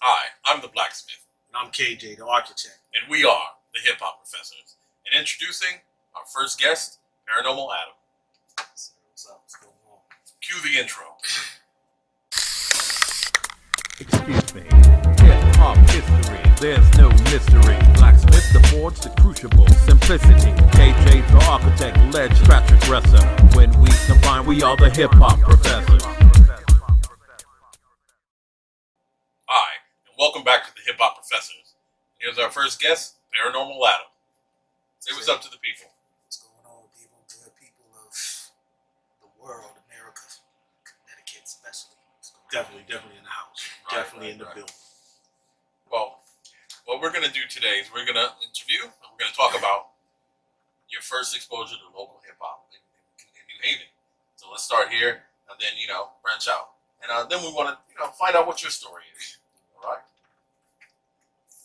Hi, I'm the Blacksmith. And I'm KJ, the architect. And we are the Hip Hop Professors. And introducing our first guest, Paranormal Adam. So, what's up? What's going on? Cue the intro. Excuse me. Hip-hop history, there's no mystery. Blacksmith, the forge, the crucible, simplicity. KJ, the architect, led scratch aggressor. When we combine, we are the hip-hop professors. Hi, and welcome back to the Hip Hop Professors. Here's our first guest, Paranormal Adam. Say what's up to the people. What's going on, people? Good people of the world, America, Connecticut especially. Definitely in the house. Definitely in the building. Well, what we're going to do today is we're going to interview and we're going to talk about your first exposure to local hip-hop in New Haven. So let's start here and then, branch out. And then we want to, find out what your story is. All right?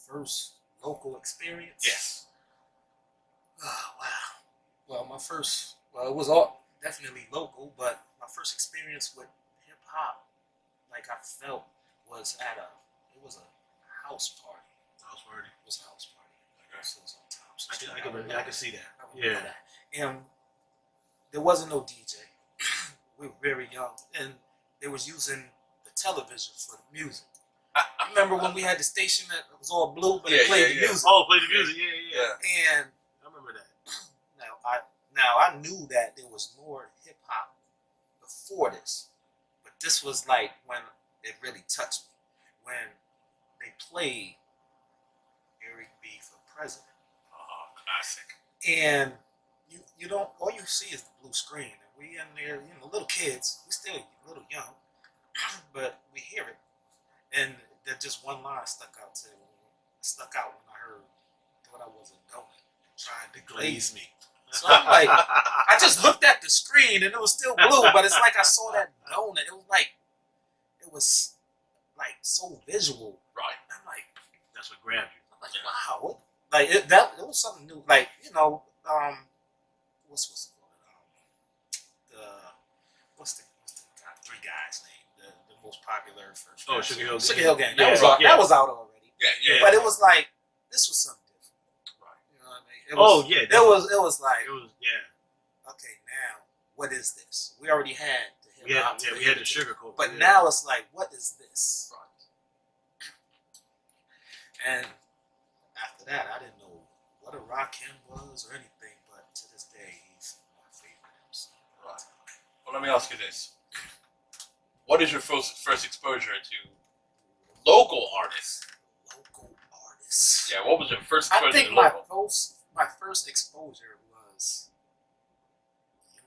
First local experience? Yes. Oh, wow. Well, it was all definitely local, but my first experience with hip-hop, like I felt, was it was a house party. House party? It was a house party. Okay. So it was on Thompson Street. I can see that. Yeah. And there wasn't no DJ. We were very young, and they was using the television for the music. I remember when we had the station that was all blue, but it played the music. Oh, played the music, yeah. And I remember that. Now I knew that there was more hip hop before this, but this was like when it really touched me, when they played Eric B for president. Oh, classic. And you don't, all you see is the blue screen, and we in there, little kids, we still a little young, but we hear it, and that just one line stuck out when I heard, thought I was a donut trying to glaze me. So I'm like, I just looked at the screen and it was still blue, but it's like I saw that donut. It was like so visual. Right. I'm like, that's what grabbed you. I'm like, wow. Like it was something new. Like, what's it called? What's the three guys' name? The most popular first. Oh, Sugar Hill Gang. Sugar Hill Gang. Yeah, that was out already. Yeah. But it was like, this was something different. Right. You know what I mean? It was like, okay, now what is this? We already had the hip hop. We had the sugar coat. But now it's like, what is this? Right. And after that, I didn't know what a Rakim was or anything, but to this day, he's my favorite MC. Right. Well, let me ask you this. What is your first exposure to local artists? Local artists. Yeah, what was your first exposure I think to local? my first exposure was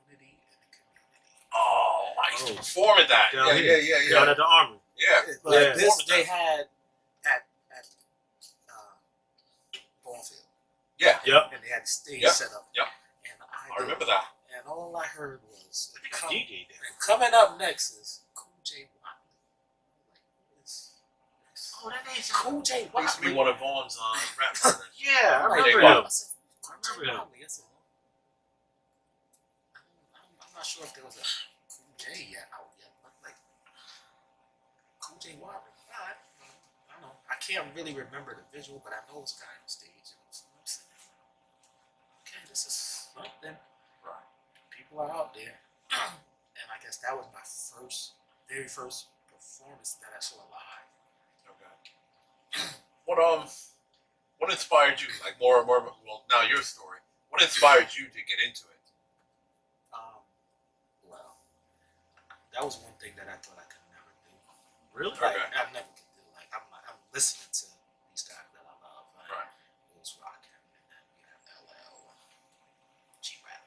Unity in the Community. Oh, I used to perform at that. Yeah. Down at the Armory. Yeah. But they had at Bonfield. Yeah. Yep. And they had the stage Yep. set up. Yep. And I remember that. And all I heard was, DJ there. and coming up next is Cool J Watley. Oh, that name's Cool J He used to be Watley. one of Vaughn's rap partners. Yeah, I Like, remember J. him. I said, Cool J remember him. Watley. I said, I'm not sure if there was a Cool J out yet, but like Cool J Watley. I don't know. I can't really remember the visual, but I know it was a guy on stage. And I'm saying, okay, this is something. Right. People are out there. And I guess that was my very first performance that I saw live. Okay. What inspired you? Like more. Well, now your story. What inspired you to get into it? Well, that was one thing that I thought I could never do. Really? Like, Okay. I never could do. Like, I'm listening to these guys that I love. Like, Right. it was Rockin' and then we have LL, G-Rap.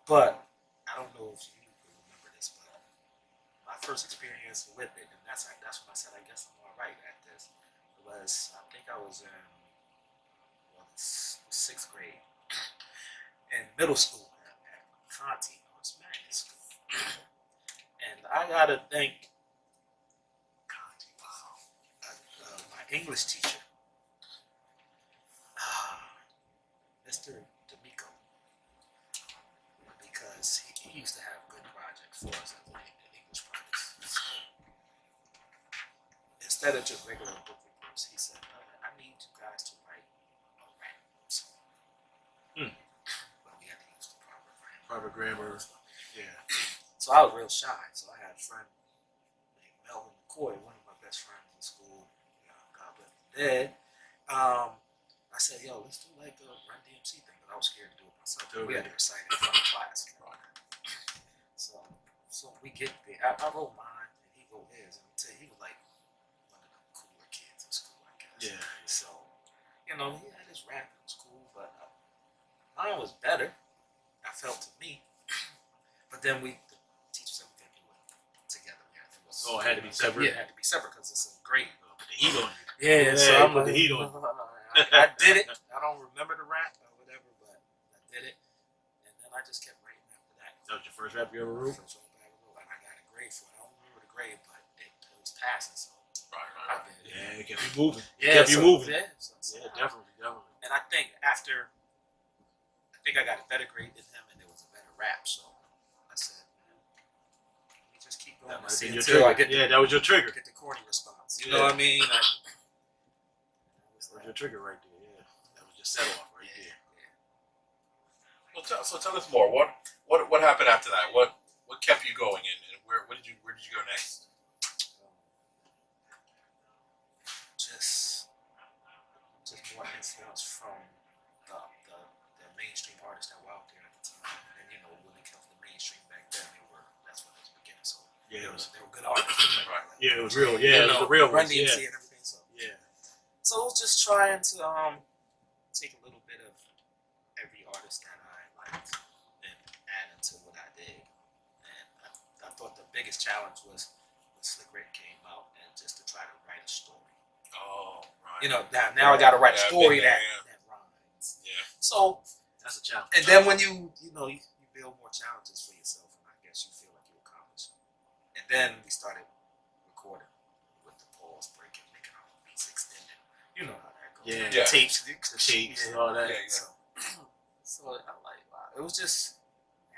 But I don't know if you remember this, but my first experience with it, and that's when I said, I guess I'm all right at this, was, I think I was in sixth grade, in middle school at Conti, Arts Magnet School. And I gotta thank Conti, my English teacher, Mr. D'Amico, because he used to have good projects for us as an English projects. So, instead of just regular book reviews, he said, I need you guys to write a rap song. But we had to use the proper grammar. Yeah. So I was real shy. So I had a friend named Melvin McCoy, one of my best friends in school. God bless him dead. I said, yo, let's do like a Run DMC thing, but I was scared to do it myself. We had to recite it in front of class. So we get there. I wrote mine, and he wrote his. And he was like one of the cooler kids in school, I guess. Yeah. So, he had his rap. It was cool, but mine was better. I felt to me. But then the teacher said we couldn't do it together. It had to be separate. Yeah, it had to be separate because it's a grade. Put the heat on you. Yeah, so I'm put like, the heat on. I did it. I don't remember the rap or whatever, but I did it, and then I just kept writing after that. That was your first rap you ever wrote? First rap I ever wrote, and I got a grade for it. I don't remember the grade, but it was passing, so I did it. Yeah, it kept you moving. Yeah, kept you moving. Yeah, Definitely. And I think I got a better grade than him, and it was a better rap. So I said, man, let me just keep going. That might have been your Until I trigger. get that was your trigger. get the corny response. You know what I mean? That was your trigger right there. Yeah, that was your set off right there. Well, tell us more. What happened after that? What kept you going, and where did you go next? Just more influence from the mainstream artists that were out there at the time, and when they came from the mainstream back then, that's when it was beginning. So Yeah, they were good artists. Right. Yeah, it was real. Yeah, it was the real Run ones. DMC Yeah. and everything. So Yeah. So it was just trying to take a little bit of every artist that I liked and add into what I did. And I thought the biggest challenge was when Slick Rick came out, and just to try to write a story. Oh, right. Now I got to write a story that rhymes. Yeah. So That's a challenge. and then when you build more challenges for yourself, and I guess you feel like you accomplished. And then we started recording with the pause breaking, making our beats extended. You know how that goes. Yeah. Yeah. Tapes, and all that. Yeah, So I'm like, wow, it was just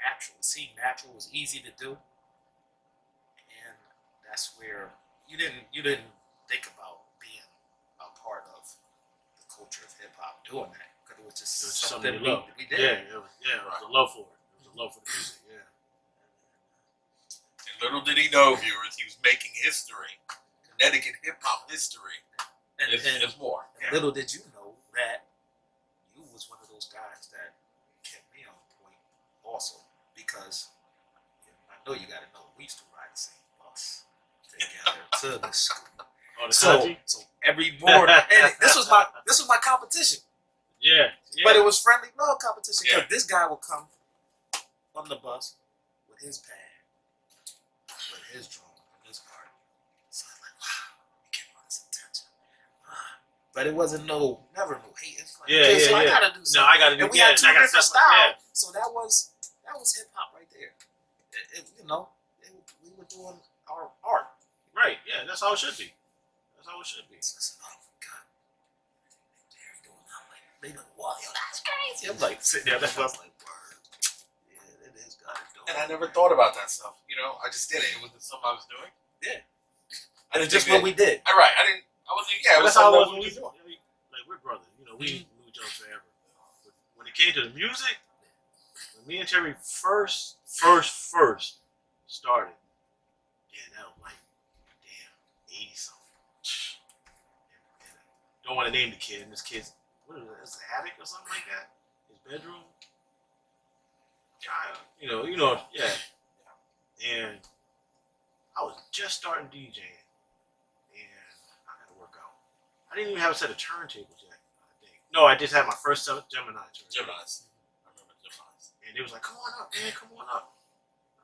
natural. See, natural was easy to do, and that's where you didn't think about being a part of the culture of hip hop doing that, because it was just It was something something you loved. we did. Yeah, it was a love for it. It was a love for the music. Yeah. And little did he know, viewers, he was making history, Connecticut hip hop history. And There's more. little did you know that you was one of those guys that kept me on point also, because I know you got to know we used to ride the same bus together to the school. Oh, the So country? every morning, and this was my competition, Yeah. but it was friendly love competition, because Yeah. this guy would come on the bus with his pad, with his drum, and his party. So I'm like, wow, we get all this attention. But it wasn't never no hate. It's like, Yeah, okay, so yeah, I yeah. gotta do something. No, I gotta do. And we Yeah, had two I gotta different separate- styles, yeah. so that was hip hop right there. We were doing our art. Right. Yeah, that's how it should be. That's how it should be. So I said, oh my God, Jerry doing that. I'm like, they like, wow, yo, that's crazy. I'm like sitting there, I was like, word. Yeah, it is gotta do. And I never thought about that stuff. I just did it. It wasn't something I was doing. Yeah. I And didn't it's just think what we did. that- Right. I wasn't. Yeah. It But was that's how it was something when that we we doing. like we're brothers. We knew each other forever. But when it came to the music, when me and Terry first started, yeah, that was like, damn, 80 something. And don't want to name the kid. And this kid's, what is it? It's an attic or something like that. His bedroom. Yeah, yeah. And I was just starting DJing, and I had to work out. I didn't even have a set of turntables yet, I think. No, I just had my first set of Gemini turntable. Geminis. I remember Geminis. And it was like, come on up, man, come on up.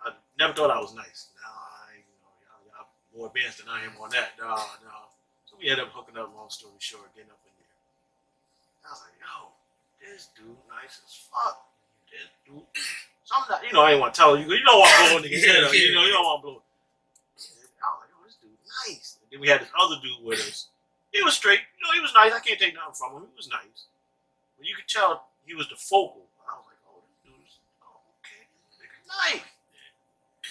I never thought I was nice. Y'all more advanced than I am on that. No. So we ended up hooking up, long story short, getting up in there. I was like, yo, this dude nice as fuck. This dude. So I'm not, I didn't want to tell you. You don't want to blow niggas. You don't want to blow. I was like, yo, this dude nice. And then we had this other dude with us. He was straight. He was nice. I can't take nothing from him. He was nice. But you could tell he was the focal. I was like, oh, this dude is, okay, this nigga nice.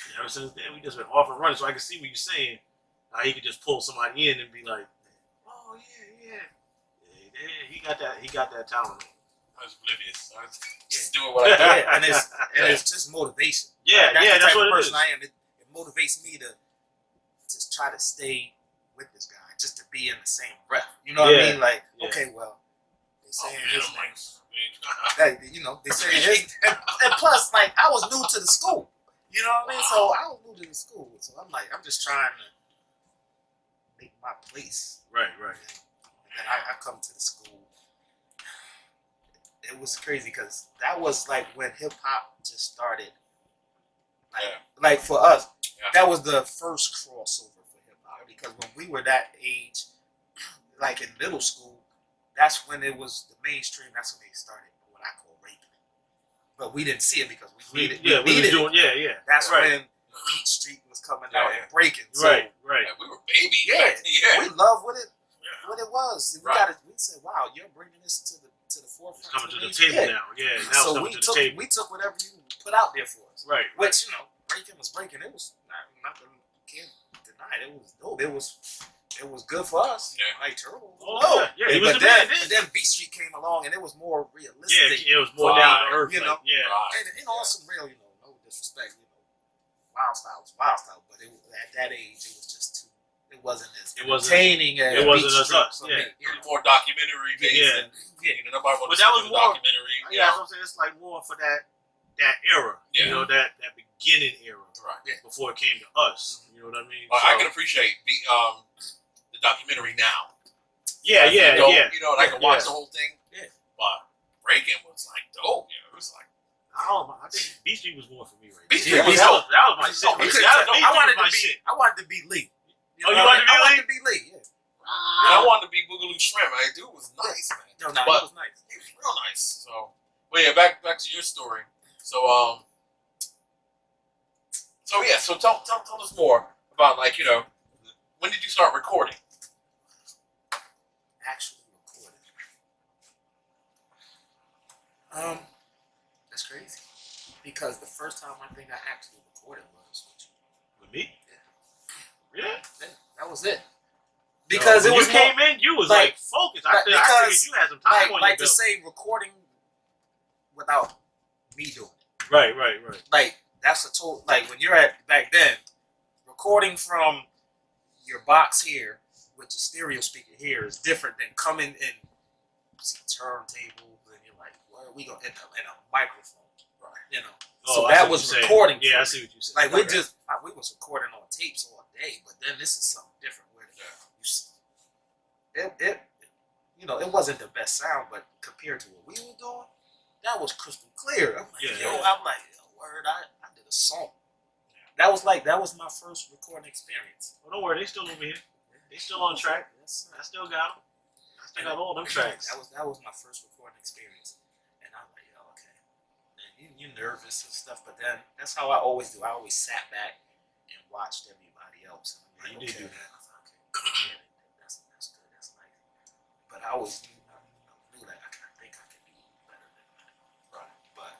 And ever since then, we just been off and running. So I can see what you're saying. How he could just pull somebody in and be like, oh yeah. He got that talent. I was oblivious. I was just Yeah. doing what I did. Yeah, and it's just motivation. Yeah, Like, that's the type what of it person is. I am. It motivates me to just try to stay with this guy, just to be in the same breath. You know what I mean? Like, Yeah. okay, well, they Oh, saying man, his I'm name. like, That, you know, they saying his, and plus, like, I was new to the school. You know what I mean? So I was new to the school, so I'm just trying to make my place. Right. And then I come to the school. It was crazy because that was like when hip hop just started. Like for us, that was the first crossover for hip hop, because when we were that age, like in middle school, that's when it was the mainstream. That's when they started what I call raping. But we didn't see it because we needed it. That's when Beat Street was coming out and breaking. So, Right. Yeah, we were babies. Yeah, Yeah. we loved what it was. We said, wow, you're bringing this to the forefront. It's coming to the mainstream. table now. Yeah, now So it's coming to the table. we took whatever you put out there for us. Right. Which, you know, breaking was breaking. It was nothing. Can't deny it. It was dope. It was good for us. Yeah. Like Turbo. Oh, yeah. He was But the man. then B Street came along and it was more Yeah, realistic. it was more down to earth. You know, yeah. Right. And on some real, you know, no disrespect, you know, wild style, but at that age it was just too. It wasn't as entertaining as it wasn't Beat as Street us, for yeah. me, It was more documentary based. Yeah. And, you know, nobody wanted But to that see was the more- documentary. You Yeah, know? I'm saying it's like more for that era. Yeah. You know, that beginning era. Right. Before it came to us. You know what I mean? Well, I can appreciate the documentary now. Yeah. You know, and I can watch Yeah. the whole thing. Yeah. But breaking was like dope. You know, it was like I think B Street was more for me right Beat there. Street was that dope. was my shit. Oh, B because Street I wanted was my to be. shit. I wanted to be Lee. Oh, you wanted to be I Lee? wanted to be Lee. Yeah. And I wanted to be Boogaloo Shrimp. I do. It was nice, man. No, But- it was nice. It was real nice. So, but yeah, back to your story. So so tell us more about, like, you know, when did you start recording? Actually recorded. That's crazy. Because the first time I think I actually recorded was with you. With me? Yeah. Really? That was it. Because when it was you more, came in, you was like focused. I figured you had some time on like your to belt. say recording without me doing it. Right. Like that's a total, like when you're at back then, recording from your box here with your stereo speaker here is different than coming and see turntable and you're like, what are we gonna in a microphone? Right. You know. Oh, So I see that what was you're saying. recording. Yeah, for I me. see what you said. Like we was recording on tapes all day, but then this is something different where you see, it you know, it wasn't the best sound, but compared to what we were doing, that was crystal clear. I'm like, I'm like, word, I did a song. That was my first recording experience. Well, don't worry, they still over here. They still on track. Yes, I still got them. I still got all them tracks. That was my first recording experience, and I'm like, okay. And you're nervous and stuff, but then that's how I always do. I always sat back and watched everybody else. And I'm You like, did do okay. that. I was like, okay, yeah, that's good. That's nice. But I always knew that I think I could do better than that. Right. But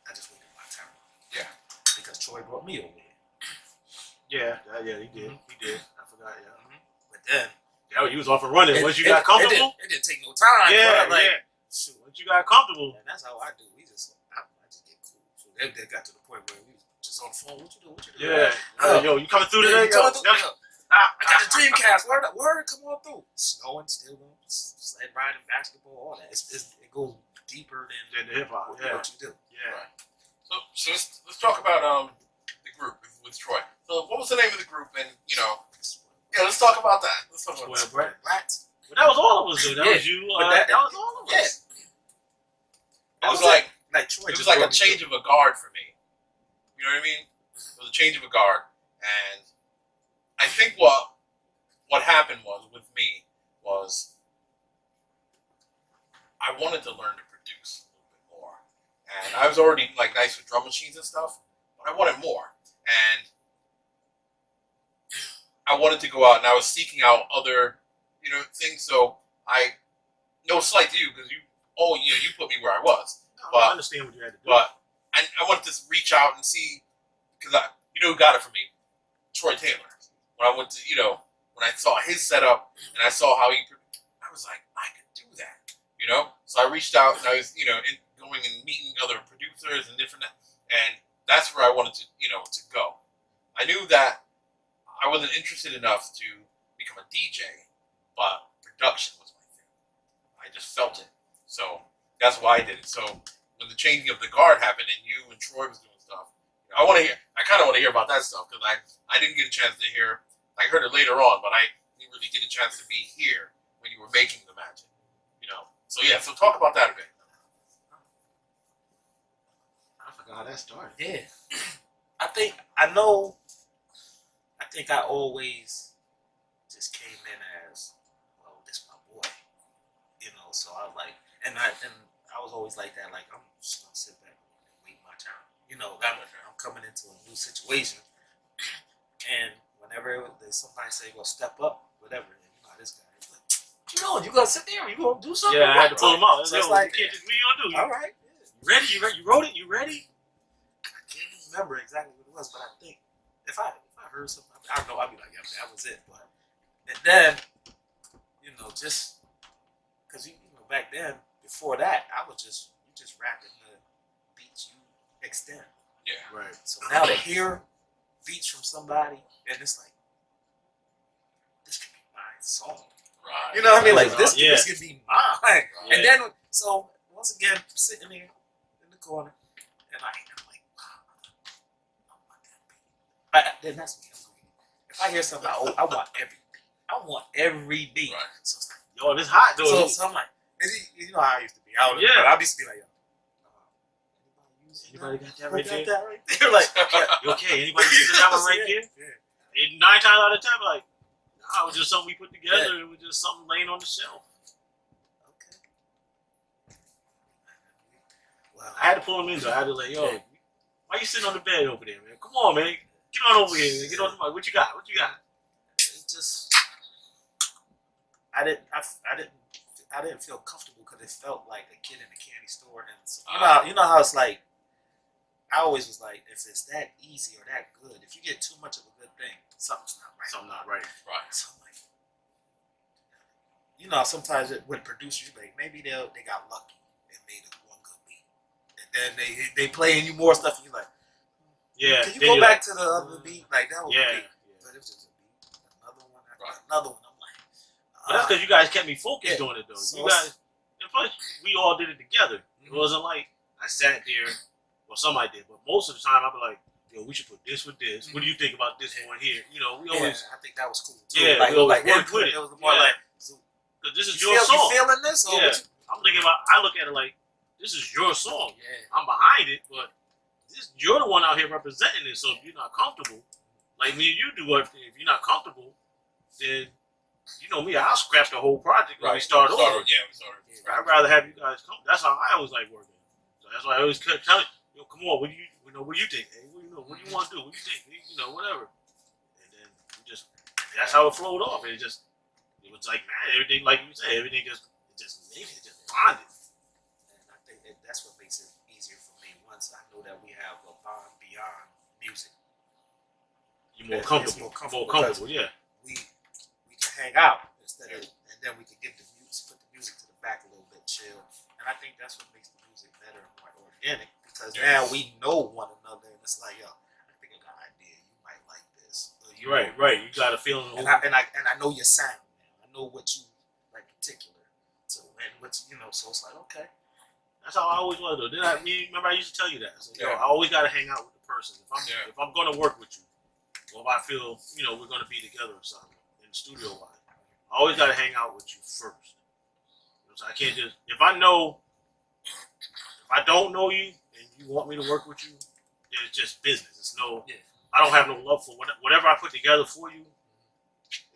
I just waited my turn. Yeah. Because Troy brought me over here. Yeah, he did. He did. I forgot, yeah. But then You was off and running. Once you got comfortable. It didn't take no time. Yeah, but like, yeah. Once you got comfortable. and that's how I do. I just get cool. So they got to the point where we just on the phone. What you do? Yeah. Yo, you coming through Yeah, today? you coming through? Yo. I got the Dreamcast. Word, come on through. Snowing, still going. Sled riding, basketball, all that. It goes deeper than The hip hop. what Yeah. you do. Yeah. So let's talk about the group with Troy. So what was the name of the group? And, you know, yeah, let's talk about that. Let's talk about that. Well, Rats. But that was all of us, though. That Yeah, was you. but That was all of us. It was like Troy. it was like a change of a guard for me. You know what I mean? It was a change of a guard, and I think what happened was with me was I wanted to learn to produce a little bit more, and I was already like nice with drum machines and stuff, but I wanted more, and I wanted to go out, and I was seeking out other, you know, things. So no slight to you, because you put me where I was. No, I understand what you had to do. But I wanted to reach out and see, because you know who got it for me? Troy Taylor. when I went to, when I saw his setup and I saw how I was like, I could do that, So I reached out and I was, going and meeting other producers and different, and that's where I wanted to, to go. I knew that I wasn't interested enough to become a DJ, but production was my thing. I just felt it. So that's why I did it. So when the changing of the guard happened and you and Troy was doing stuff, I kind of want to hear about that stuff because I didn't get a chance to hear. I heard it later on, but I didn't really get a chance to be here when you were making the magic, So yeah, so talk about that a bit. I forgot how that started. Yeah. I think I always just came in as, well, this my boy. So I was like, and I was always like that, like, I'm just gonna sit back and wait my turn. I'm coming into a new situation. And whenever somebody say, well, step up, whatever, this guy is like, you gonna sit there, you gonna do something? Yeah, I had to pull him out. So it's like, what you gonna do? All right. You ready? You wrote it? You ready? I can't remember exactly what it was, but I think if I heard something, I know I'd be like, yeah, that was it. But and then, just because back then, before that, you just rapping the beats you extend. Yeah. Right. So now to hear beats from somebody, and it's like, this could be my song. Right. You know what I mean? Like Right. this could be mine. Right. And then so once again, I'm sitting there in the corner, and I'm like, wow, I want that beat. Then that's me. If I hear something, I want every beat. I want every beat. Right. So it's like, Yo, this hot though. so I'm like, you know how I used to be. I would used to be like, Anybody got that right right there? that right there? Like, You okay? Anybody using that one right there? Yeah. And 9 times out of 10, like, nah, it was just something we put together. It was just something laying on the shelf. Okay. Well, I had to pull him in though. I had to like, yo, why you sitting on the bed over there, man? Come on, man. Get on over here, man. Get on the mic. What you got? It just, I didn't feel comfortable because it felt like a kid in a candy store, and you know how it's like. I always was like, if it's that easy or that good, if you get too much of a good thing, something's not right. Something not right. Right. So sometimes with producers, like maybe they got lucky and made one good beat, and then they playing you more stuff, and you're like, Yeah. can you go back to the other beat? Like that was a beat, but it was just a beat, another one after another one. I'm like, But that's because you guys kept me focused on it though. So You guys, and plus we all did it together. It wasn't like I sat there. Well, somebody did, but most of the time I'd be like, yo, we should put this with this. What do you think about this one here? We always. I think that was cool too. Yeah, like, we always like worked with it. It was more like, so, Because this is you your song. You feeling this? Or Yeah. what I'm thinking about. I look at it like this is your song. Yeah. I'm behind it, but you're the one out here representing it. So if you're not comfortable, like me and you do, if you're not comfortable, then you know me, I'll scrap the whole project when we start over. Yeah, we started. I'd rather have you guys come. That's how I always like working. So that's why I always kept telling yo, come on, what do you think? Hey, what do you want to do? What do you think? Whatever. And then that's how it flowed off. It was like, man, everything, like you said, everything just made it, just bonded. And I think that's what makes it easier for me. Once I know that we have a bond beyond music, You're more comfortable. More comfortable, yeah. We can hang out instead of, and then we can put the music to the back a little bit, chill. And I think that's what makes the music better and more organic because now we know one another, and it's like, yo, I think I got an idea. You might like this. Right. You got a feeling. And I know your sound now. I know what you like particular. So and what's so it's like, okay. That's how I always was though. Remember I used to tell you that. So, Yeah. I always got to hang out with the person. If I'm going to work with you, or if I feel we're going to be together or something in the studio wise, I always got to hang out with you first. So I can't just if I don't know you and you want me to work with you, then it's just business. It's no. Yeah. I don't have no love for whatever I put together for you.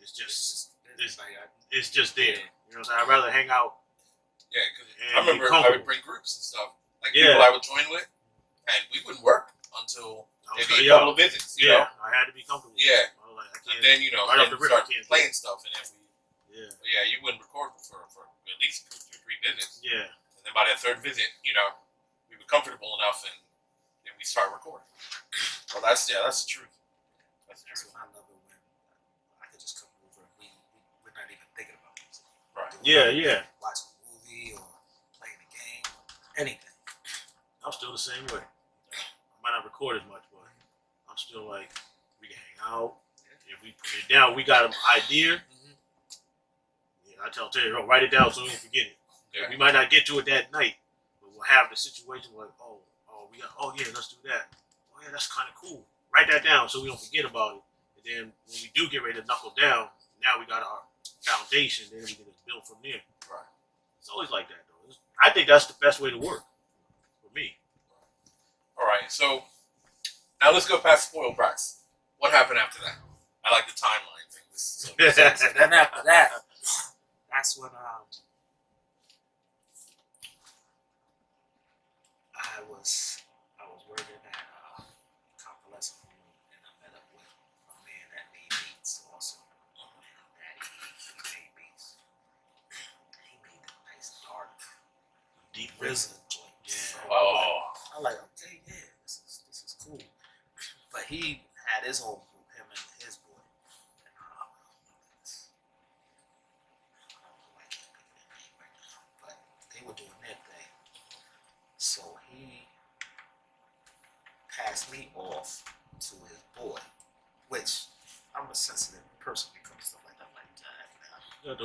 It's just there. You know what I'm saying? I'd rather hang out. Yeah, because And I remember I would bring groups and stuff, like people I would join with, and we wouldn't work until maybe a couple of visits. You know? I had to be comfortable. Yeah. I was like, I And can't. then Right off the rip, I start can't playing stuff, and then Yeah. you wouldn't record for at least 2, 3 visits, Yeah. and then by that third visit, we were comfortable enough, and then we start recording. Well, that's the truth. That's the That's truth. what I love it when Yeah, yeah. Watching a movie or playing a game, anything. I'm still the same way. I might not record as much, but I'm still like, we can hang out. If we put it down, we got an idea. Mm-hmm. Yeah, I tell Terry, oh, write it down so we don't forget it. Yeah. We might not get to it that night, but we'll have the situation like, oh, yeah, let's do that. Oh yeah, that's kind of cool. Write that down so we don't forget about it. And then when we do get ready to knuckle down, now we got our foundation. Then we can just build from there. Right. It's always like that, though. I think that's the best way to work for me. All right. So now let's go past spoiled brats. What happened after that? I like the timeline thing. So Then after that, that's when I was working at convalescent home, and I met up with a man that made beats also. And he made beats. He made a nice dark Deep RZA joint. Yeah. So oh, I'm like, okay, yeah, this is cool. But he had his whole group, him and his boy. And I don't know, I can't think of their name right now, but they were doing their thing. So he passed me off to his boy, which I'm a sensitive person when it comes to stuff like that. Like that.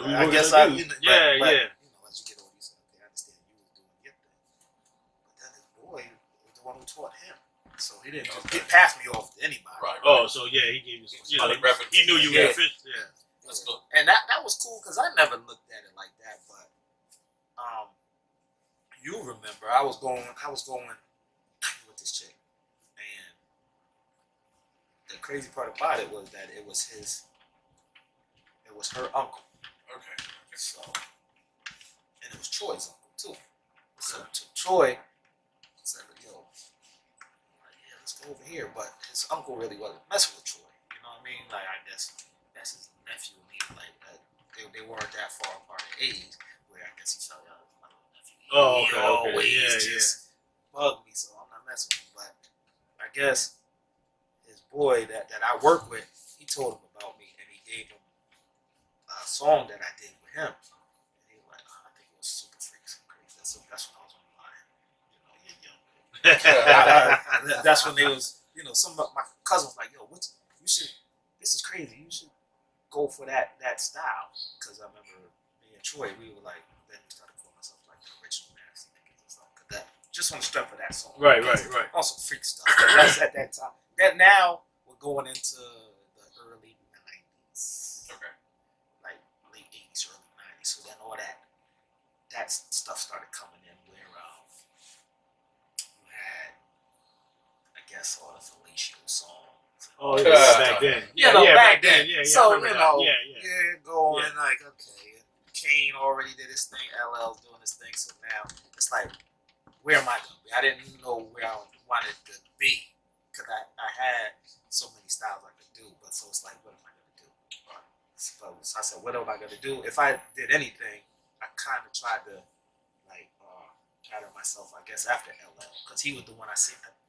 Yeah, I guess I, you know, yeah, but, yeah. you know, as you get older, you say, okay, I understand you was doing your thing. But then his boy was the one who taught him. So he didn't just get past me off to anybody. right. Oh, so yeah, he gave you some. You know, he knew you were Yeah. fit. Yeah. Let's go. And that was cool because I never looked at it like that. But you remember I was going with this chick, and the crazy part about it was that it was her uncle. Okay. So, and it was Troy's uncle too. So Troy said, "Yo, yeah, let's go over here." But his uncle really wasn't messing with Troy. You know what I mean? Like, I guess that's his nephew, and he like they weren't that far apart in age. Where I guess he felt, "Yo, my little nephew." Oh, He okay, always yeah, just bug me, so I'm not messing with him. But I guess his boy that I work with, he told him about me, and he gave him a song that I did with him. And he was like, I think it was Super Freaks and Crazy. That's when I was online. You know, you're young. That's when they was, you know, some of my cousins like, yo, this is crazy. You should go for that style. Because I remember me and Troy, we were like, then we started calling ourselves like the original Nasty Niggas and stuff. Cause that, just on the strength of that song. Right. On some freak stuff. That's at that time. That now, we're going into the early 90s. Okay. Like late 80s, early 90s. So then all that stuff started coming in where you had, I guess, all the fellatio songs. Oh yeah, back then. Yeah, back then. Yeah. So, I remember you know, that. going Yeah. like, okay, Kane already did his thing, LL's doing his thing, so now it's like, where am I going to be? I didn't know where I wanted to be, because I had so many styles I could do, but so it's like, what am I going to do? So I said, what am I going to do? If I did anything, I kind of tried to, like, pattern myself, I guess, after LL, because he was the one I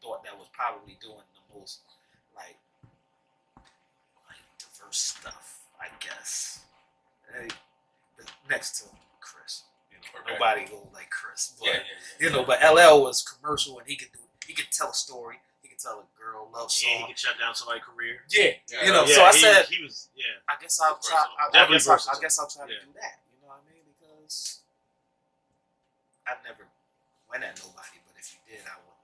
thought that was probably doing the most, like diverse stuff, I guess. Next to Chris, you know, Okay. nobody go like Chris, but Yeah. you know, but LL was commercial, and he could tell a story, he could tell a girl love Yeah, he song. could shut down somebody's career. Yeah, Yeah. you know. Yeah, So I said, he was. Yeah. I guess I'll try. Definitely I versatile. guess I'll try to Yeah. do that. You know what I mean? Because I never went at nobody, but if you did, I would.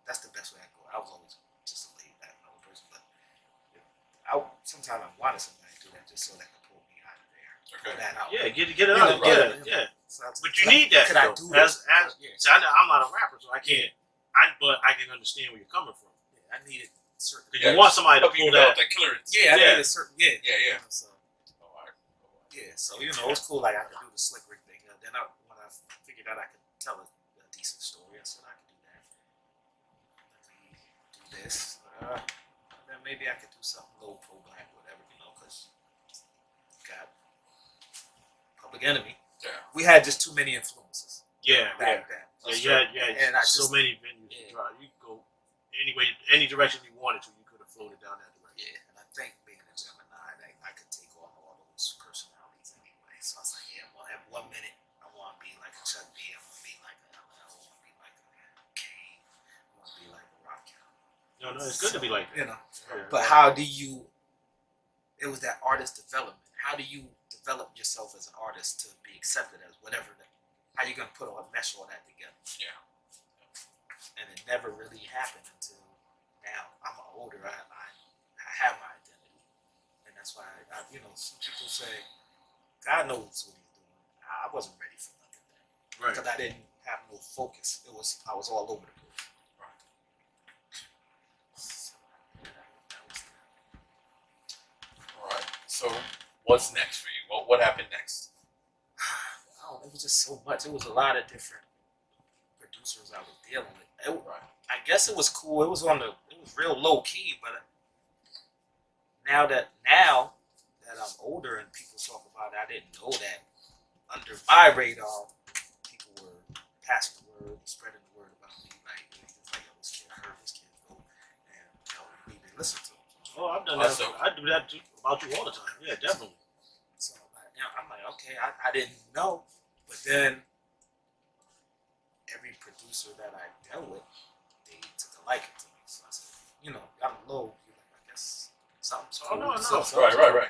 That's the best way I go. I was always just a laid back person, but sometimes I wanted somebody to do that just so they could pull me out of there, pull that out. Yeah, get it You out. know, Yeah. So I was But like, you need that. Could I though. do this? Yeah. See, I'm not a rapper, so I can't. But I can understand where you're coming from. Yeah, I needed certain. Because you want somebody to Help you pull develop that. that clearance. Yeah, I Yeah. needed certain. Yeah, Yeah. You know, so Oh, all right. yeah, so you know, it's cool. Like I could do the Slick Rick thing. Then when I figured out I could tell a decent story, I said I could do that. Let me do this. Then maybe I could do something low pro black, whatever, you know, because got Public Enemy. Yeah. We had just too many influences Yeah. back then. Yeah. And I so just- many venues to Yeah. try. You could go any direction you wanted to. You could have floated down that direction. Yeah, and I think being a Gemini, I could take on all those personalities anyway. So I was like, yeah, I'm gonna at 1 minute I want to be like a Chuck D, I want to be like a LL, I want to be like a Kane, I want to be like a Rock. No, it's good to be like that. You know. Yeah. But how do you? It was that artist development. How do you develop yourself as an artist to be accepted as whatever? How you gonna put all mesh all that together? Yeah. And it never really happened until now. I'm older. I have my identity, and that's why some people say God knows what He's doing. I wasn't ready for none of that Right. because I didn't have no focus. I was all over the place. Right. So, yeah, that was that. All right. So what's next for you? What happened next? It was just so much. It was a lot of different producers I was dealing with. Right. I guess it was cool. It was real low key, but now that I'm older and people talk about it, I didn't know that under my radar, people were passing the word, spreading the word about me. Like, this kid, I heard this kid go, and you need to listen to him. Oh, I've done Also- that. I do that about you all the time. Yeah, definitely. So I'm like, okay, I didn't know, but then every producer that I dealt with, they took a liking to me. So I said, I'm low. I guess something's Oh, cool. no. Right.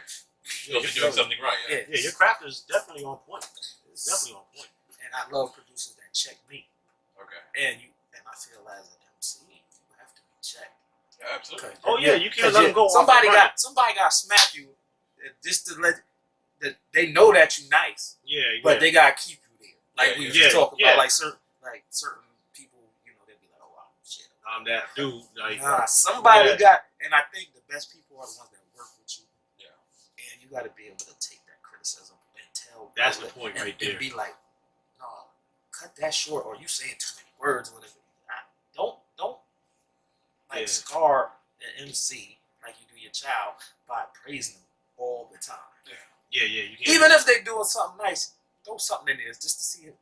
Yeah, You'll be doing something right. Yeah. Yeah, your craft is definitely on point. It's definitely on point. And I love producers that check me. Okay. And I feel as an MC, you have to be checked. Yeah, absolutely. Oh yeah, you can't 'Cause let them go. Somebody off got smack you just to let that they know that you nice, Yeah, but they gotta keep you there. Like we Yeah, just talk yeah. about, certain people, they'll be like, oh wow, shit. I'm that dude. Like, Nah, somebody Yeah. got, and I think the best people are the ones that work with you. Yeah. And you got to be able to take that criticism and tell. That's the people point and, right there. And be like, no, cut that short, or you saying too many words, or whatever. Don't Yeah. scar an MC like you do your child by praising them all the time. yeah, you can't. Even if they're doing something nice, throw something in there just to see it.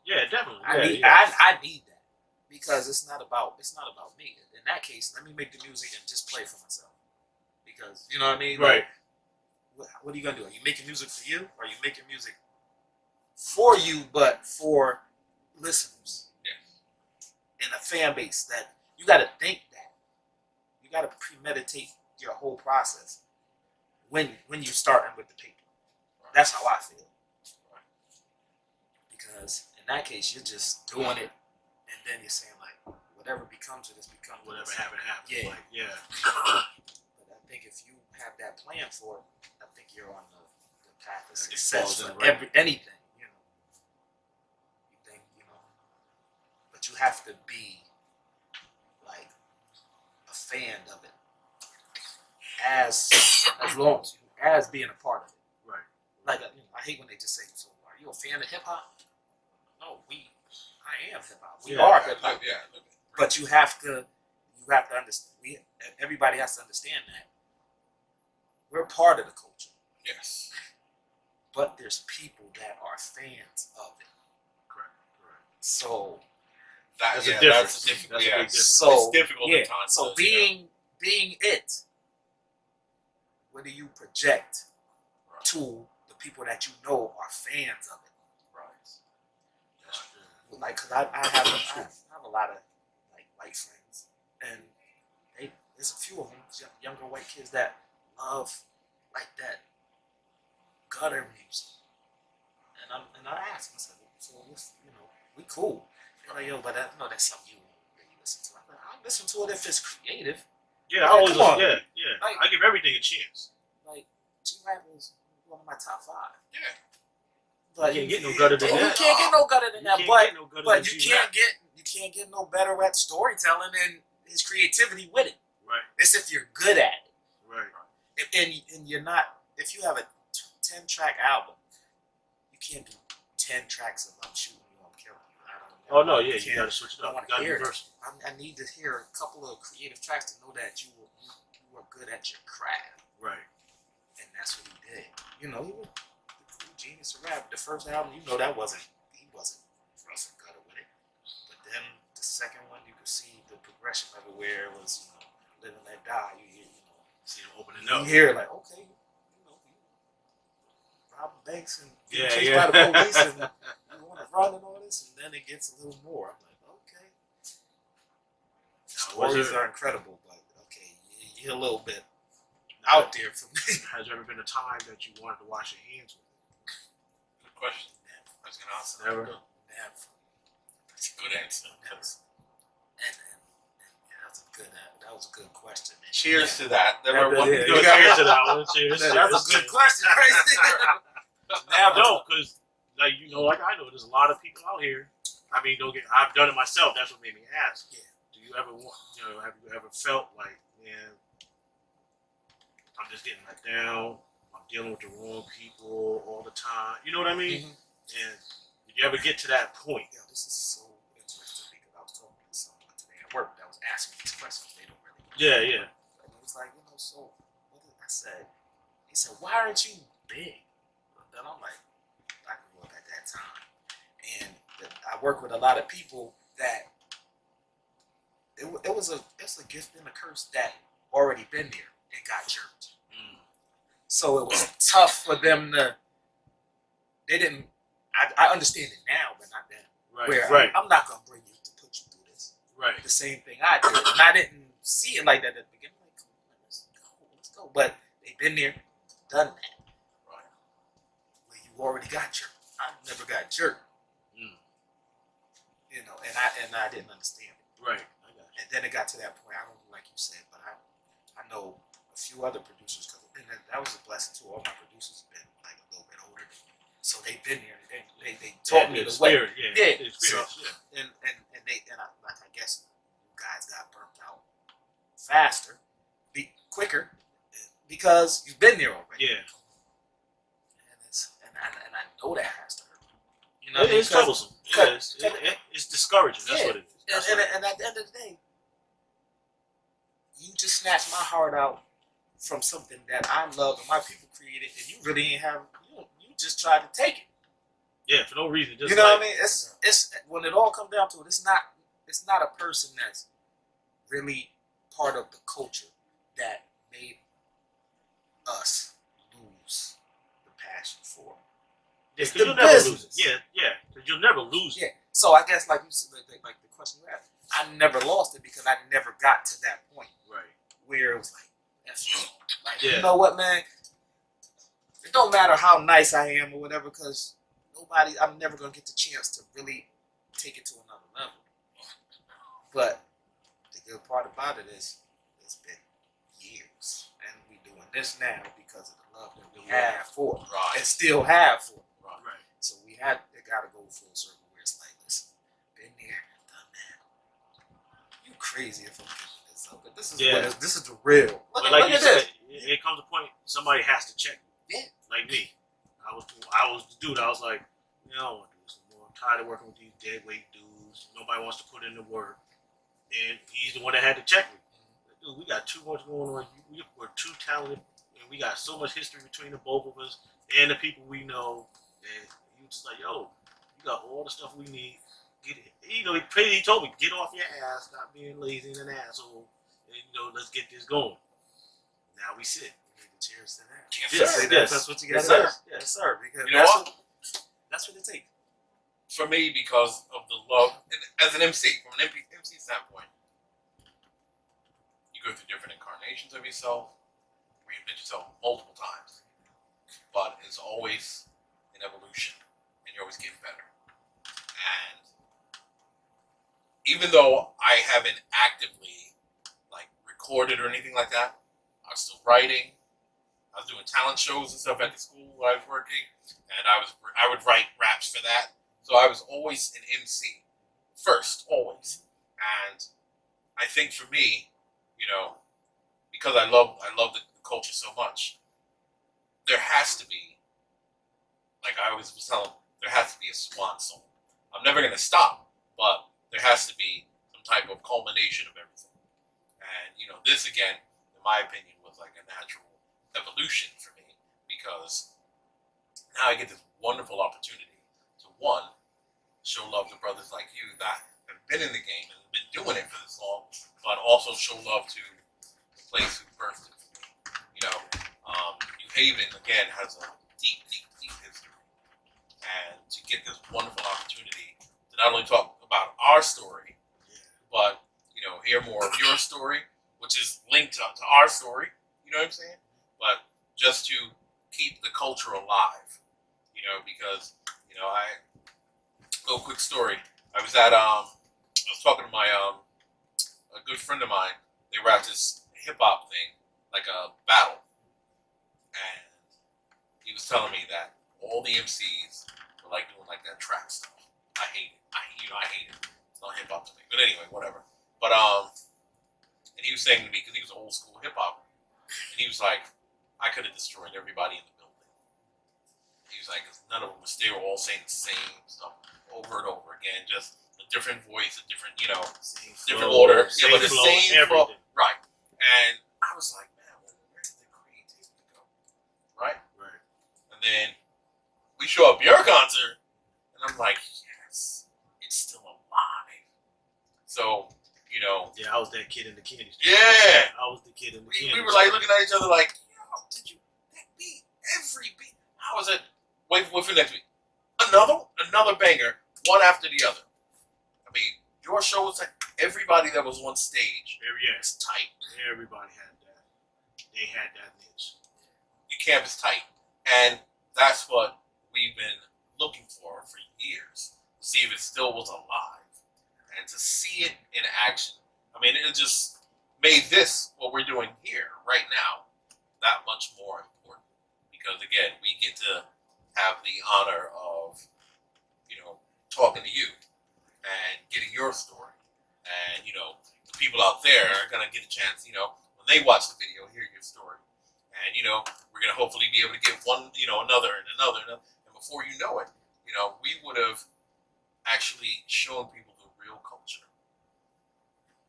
Yeah, definitely. I need that because it's not about me. In that case, let me make the music and just play for myself. Because you know what I mean, Right. Like, what are you gonna do? Are you making music for you, or are you making music for you, but for listeners? Yeah. And a fan base that you got to think that you got to premeditate your whole process when you're starting with the paper. That's how I feel. Because in that case, you're just doing it, and then you're saying like, whatever becomes of this becomes of Whatever this. happened. Yeah. Like, yeah. But I think if you have that plan for it, I think you're on the path of Everything success falls for in right. anything. You think, but you have to be like a fan of it as long as being a part of it. Right. Like, I hate when they just say, "So, are you a fan of hip hop?" No, I am hip hop. We Yeah, are hip hop. Yeah. But you have to understand. Everybody has to understand that we're part of the culture. Yes. But there's people that are fans of it. Correct. So That's a That's difference. a difficult. That's a Yeah. big difference. So It's difficult yeah. at times. So being it, what do you project to the people that you know are fans of it? That's true. Like, cause I have a lot of like white friends, and there's a few of them, younger white kids that love like that gutter music, and I asked them, I said, so what's, we cool. They're like, yo, but I know that's something you really listen to. I'm like, I'll listen to it if it's creative. Yeah, I always Come on. yeah. Like- I give everything a chance. Like, G-Rap was one of my top 5. Yeah. But You can't get no gutter than you that. can't get no gutter than You that. can't But get no gutter But than you G-Rap. can't get no better at storytelling than his creativity with it. Right. It's if you're good at it. Right. And you're not, if you have a 10-track album, you can't do 10 tracks of I'm shooting you, I'm killing you. Oh no, yeah, you can't. gotta switch it I up. wanna You gotta hear be it. versatile. I need to hear a couple of creative tracks to know that you were good at your craft. Right. And that's what he did. He was the genius of rap. The first album, he wasn't rough and gutter with it. But then the second one, you could see the progression of it, where it was, Live and Let Die. You hear, See him opening you up. hear like, okay, robbing banks and Yeah, getting chased yeah. by the police and you want to run and all this, and then it gets a little more. I'm like, okay. Stories are incredible, but okay, you're a little bit out there for me. Has there ever been a time that you wanted to wash your hands with it? Good question. I was going to answer that. Never. Never. That's a good answer. And that was a good question. Man. Cheers to that. Never Yeah, one. yeah. You got- cheers to that one. Cheers. That's a good question right there. Never. No, because like like I know, there's a lot of people out here. I mean, I've done it myself. That's what made me ask. Yeah. Do you ever have you ever felt like, man, I'm just getting let down. I'm dealing with the wrong people all the time. You know what I mean? Mhm. And did you ever get to that point? Yeah, this is so interesting because I was talking to someone today at work that was asking me these questions. They don't really. Yeah, yeah. And it was like, so what did I say? He said, why aren't you big? And I'm like, I grew up at that time. And I work with a lot of people that it's a gift and a curse that already been there and got jerked. So it was tough for them they didn't, I understand it now, but not then. Right, Where right, I'm not going to bring you to put you through this. right. The same thing I did. And I didn't see it like that at the beginning. Like, come on, let's go. But they've been there, done that. Right. Where you already got jerked. I never got jerked. And I didn't understand it. Right. I got you. And then it got to that point. I don't know, like you said, but I know a few other producers, and that was a blessing too. All my producers have been like a little bit older than me, so they've been here. They taught me the way. Spirit, yeah. Yeah. The experience, yeah. I guess you guys got burnt out faster, quicker, because you've been there already. Yeah. And I know that has to hurt. You know, It's troublesome. It's discouraging. That's what it is. And at the end of the day, you just snatched my heart out from something that I love and my people created, and you really ain't have. You just tried to take it. Yeah, for no reason. Just You know what I mean? It's when it all comes down to it. It's not a person that's really part of the culture that made us lose the passion for. Yeah, It's because the you'll never business. lose it. Yeah, because you'll never lose it. Yeah. So I guess like you said, like the question you asked, I never lost it because I never got to that point Right. where it was like, Yeah. you know what, man? It don't matter how nice I am or whatever, because I'm never gonna get the chance to really take it to another level. But the good part about it is it's been years, and we doing this now because of the love that we have for it, Right. and still have for it. Right. So it gotta go full circle where it's like, listen, been there, done that. You crazy if I'm giving this up, but this is Yeah. this is the real. Look But at, like look you at said, this. it comes a point somebody has to check you. Yeah. Like me. I was the dude. I was like, I don't want to do this anymore. I'm tired of working with these dead weight dudes. Nobody wants to put in the work. And he's the one that had to check me. Dude, we got too much going on. We're too talented, and we got so much history between the both of us and the people we know. And he was just like, yo, you got all the stuff we need. Get it. He told me, get off your ass, stop being lazy and an asshole, and let's get this going. Now we sit. Cheers to that. Yes, Yes. That's what you Yes, got to sir. do. Yes, sir. Because You know what? That's what it takes. For me, because of the love, and as an MC, from an MC standpoint, you go through different incarnations of yourself, reinvent yourself multiple times, but it's always an evolution, and you're always getting better. And even though I haven't actively recorded or anything like that, I was still writing. I was doing talent shows and stuff at the school where I was working, and I would write raps for that. So I was always an MC first, always. And I think for me, because I love the culture so much, there has to be, like I always was telling them, there has to be a swan song. I'm never gonna stop, but there has to be some type of culmination of everything. And this again, in my opinion, was like a natural evolution for me, because now I get this wonderful opportunity to, one, show love to brothers like you that have been in the game and been doing it for this long, but also show love to the place who birthed it for me. New Haven again has a deep, deep, deep and to get this wonderful opportunity to not only talk about our story, but hear more of your story, which is linked to our story. You know what I'm saying? But just to keep the culture alive, because little quick story. I was talking to my a good friend of mine. They were at this hip hop thing, like a battle, and he was telling me that all the MCs were like doing like that trap stuff. I hate it. I hate it. It's not hip hop to me. But anyway, whatever. But and he was saying to me, because he was an old school hip hop, and he was like, I could have destroyed everybody in the building. He was like, 'cause none of them was, they were all saying the same stuff over and over again, just a different voice, a different, different order, but the same flow, right? And I was like, man, where did the creativity go, right? Right. And then we show up at your concert, and I'm like, yes, it's still alive. So, Yeah, I was that kid in the candy store. yeah, I was the kid in the candy we were store. like looking at each other like, did you that beat every beat? How was it? Wait for next week. Another banger, one after the other. I mean, your show was like everybody that was on stage. Yes, tight. Everybody had that. They had that niche. Your camp is tight, and that's what we've been looking for years. To see if it still was alive, and to see it in action. I mean, it just made this what we're doing here right now that much more important, because again, we get to have the honor of talking to you and getting your story, and the people out there are gonna get a chance, when they watch the video, hear your story, and we're gonna hopefully be able to get one, another, and before you know it, we would have actually shown people the real culture.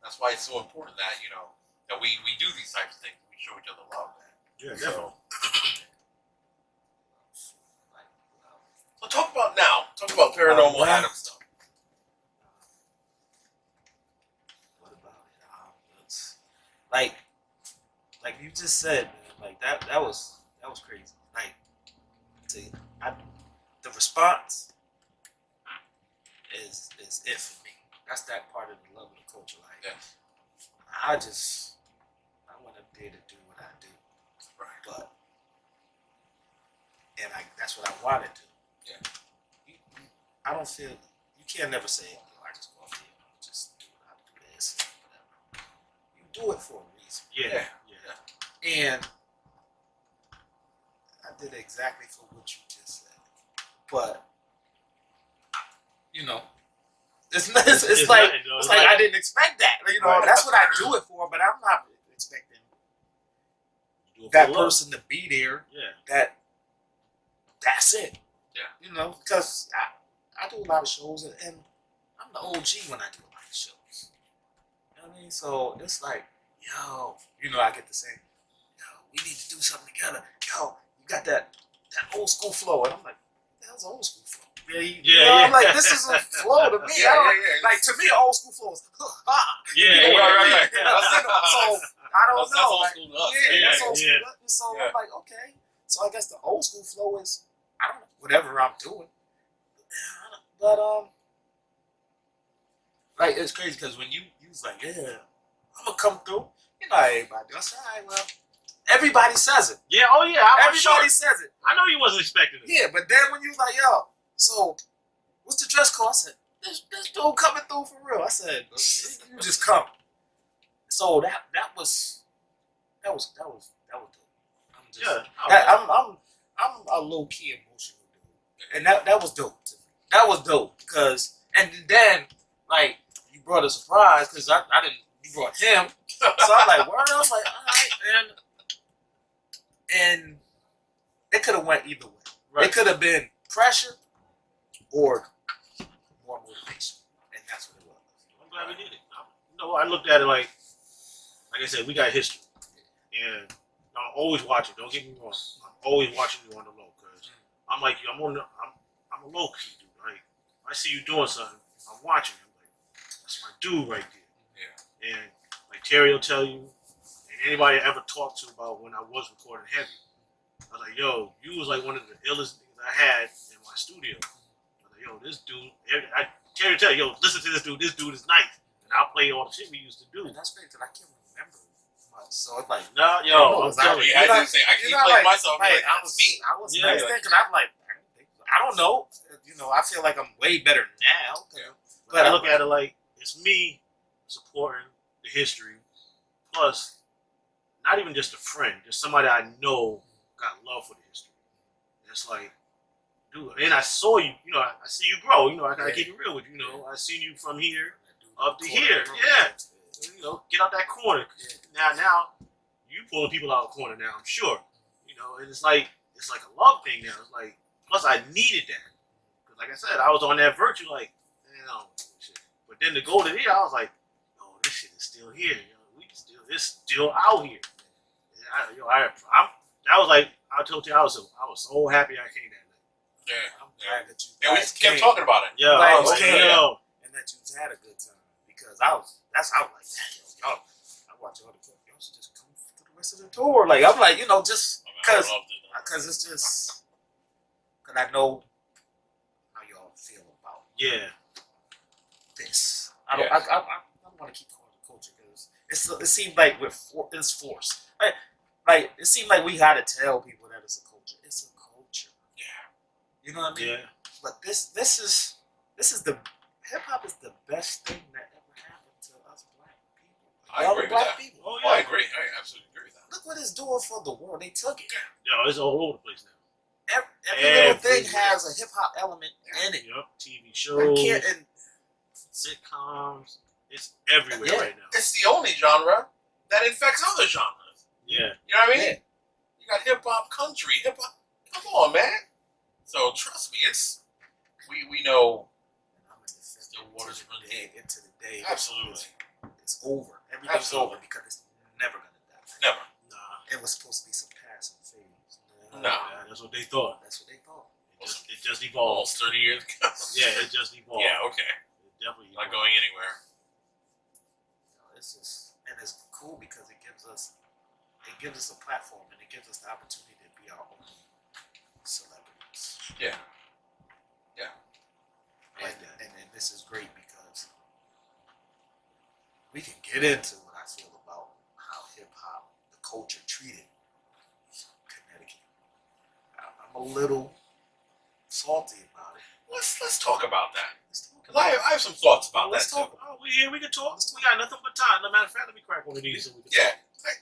That's why it's so important that that we do these types of things. We show each other love, man. Yeah, definitely. So talk about Paranormal Adam stuff. What about it? It's like you just said, man. Like that was crazy. Like, the response is it for me. That's that part of the love of the culture. Like, Yeah. I went up there to do what I do, Right. but that's what I wanted to. Yeah. I don't feel you can't never say, I just go up there and just do what I do this and whatever. You do it for a reason. Yeah. And I did exactly for what you just said. But it's like I didn't expect that. Right. That's what I do it for, but I'm not expecting that person to be there. Yeah. That's it. Yeah. Because I do a lot of shows, and I'm the OG when I do a lot of shows. You know what I mean? So it's like, yo, I get the same, yo, we need to do something together. Yo, you got that old school flow. And I'm like, what the hell's old school flow? I'm like, this is a flow to me. Like, to me, old school flow is, Yeah. Right. So, I don't That's know. old Like, school to us. that's old school. Yeah. So Yeah. I'm like, okay. So I guess the old school flow is, I don't know, whatever I'm doing. But like, it's crazy because when you was like, yeah, I'm gonna come through. Everybody. I said, all right, well, everybody says it. Yeah. Oh yeah. I'm Everybody sure. says it. I know you wasn't expecting it. Yeah, but then when you was like, yo, so what's the dress code? I said, this dude coming through for real. I said, you just come. So that was dope. I'm just, I'm a low key emotional dude, and that was dope to me. That was dope because, and then like you brought a surprise because I didn't. You brought him, so I'm like, word. I was like, all right, and it could have went either way. Right. It could have been pressure or more motivation, and that's what it was. I'm glad we did it. I looked at it like I said, we got history, and I'm always watching. Don't get me wrong. I'm always watching you on the low because I'm like you. I'm a low key dude. Like I see you doing something, I'm watching you. I'm like, that's my dude right there. Yeah. And like Terry will tell you, and anybody I ever talked to about when I was recording heavy, I was like, yo, you was like one of the illest things I had in my studio. this dude. I tell you, yo, listen to this dude. This dude is nice, and I'll play all the shit we used to do. And that's great because I can't remember much. So it's like, No, yo, I'm telling you. I didn't say I can play myself. Like, I was me. I was Yeah. nice then because I'm like, I don't know. You know, I feel like I'm way better now. Yeah. But I look at it like it's me supporting the history, plus not even just a friend, just somebody I know got love for the history. It's like, dude, and I saw you. You know, I see you grow. You know, I gotta keep it real with you. You know, I seen you from here up to here. Yeah. You know, get out that corner. Now, you pulling people out of the corner now. I'm sure. You know, and it's like a love thing now. It's like, plus I needed that because, like I said, I was on that virtue. Like, man, I don't know shit. But then to go to here, I was like, oh, this shit is still here. You know, it's still out here. And that was like, I told you, I was so happy I came that night. Yeah. I'm glad that you And we guys kept came. talking about it. Yeah, Glad I you was came. yo. And that you had a good time because I was like, yo, I watch all the clips. Y'all should just come for the rest of the tour. Like I'm like, you know, just because it's just because I know how y'all feel about Yeah. this. I don't want to keep calling it culture because it seems like it's forced. Like it seems like we had to tell people that it's a culture. It's a culture. Yeah. You know what I mean? Yeah. But this is the hip hop is the best thing that ever happened to us black people. I Y'all agree with black that. people. Oh, Oh, I agree. I absolutely agree with that. Look what it's doing for the world. They took it. Yo, it's all over the place now. Every little thing Everywhere. has a hip hop element in it. Yep. TV I shows, can't. And sitcoms. It's everywhere Yeah. right now. It's the only genre that infects other genres. Yeah. You know what I mean? Yeah. You got hip hop, country, hip hop. Come on, man. So trust me, it's we know. I'm in the Still waters running deep. into the day. Absolutely. It's over. Everything's Absolutely. over because it's never gonna die. Never. Nah. It was supposed to be some passing phase. No. Yeah, that's what they thought. That's what they thought. It just evolved. Almost 30 years ago. Yeah, it just evolved. Yeah. Okay. It definitely Not evolved. going anywhere. It's just, and it's cool because it gives us a platform and it gives us the opportunity to be our own celebrities. Yeah. And this is great because we can get into what I feel about how hip hop, the culture treated Connecticut. I'm a little salty about it. Let's talk about that. Let's talk Cause about I have some thoughts about Let's that talk too. Oh, we can talk. We got nothing but time. No matter of fact, let me crack one of these so we can Yeah.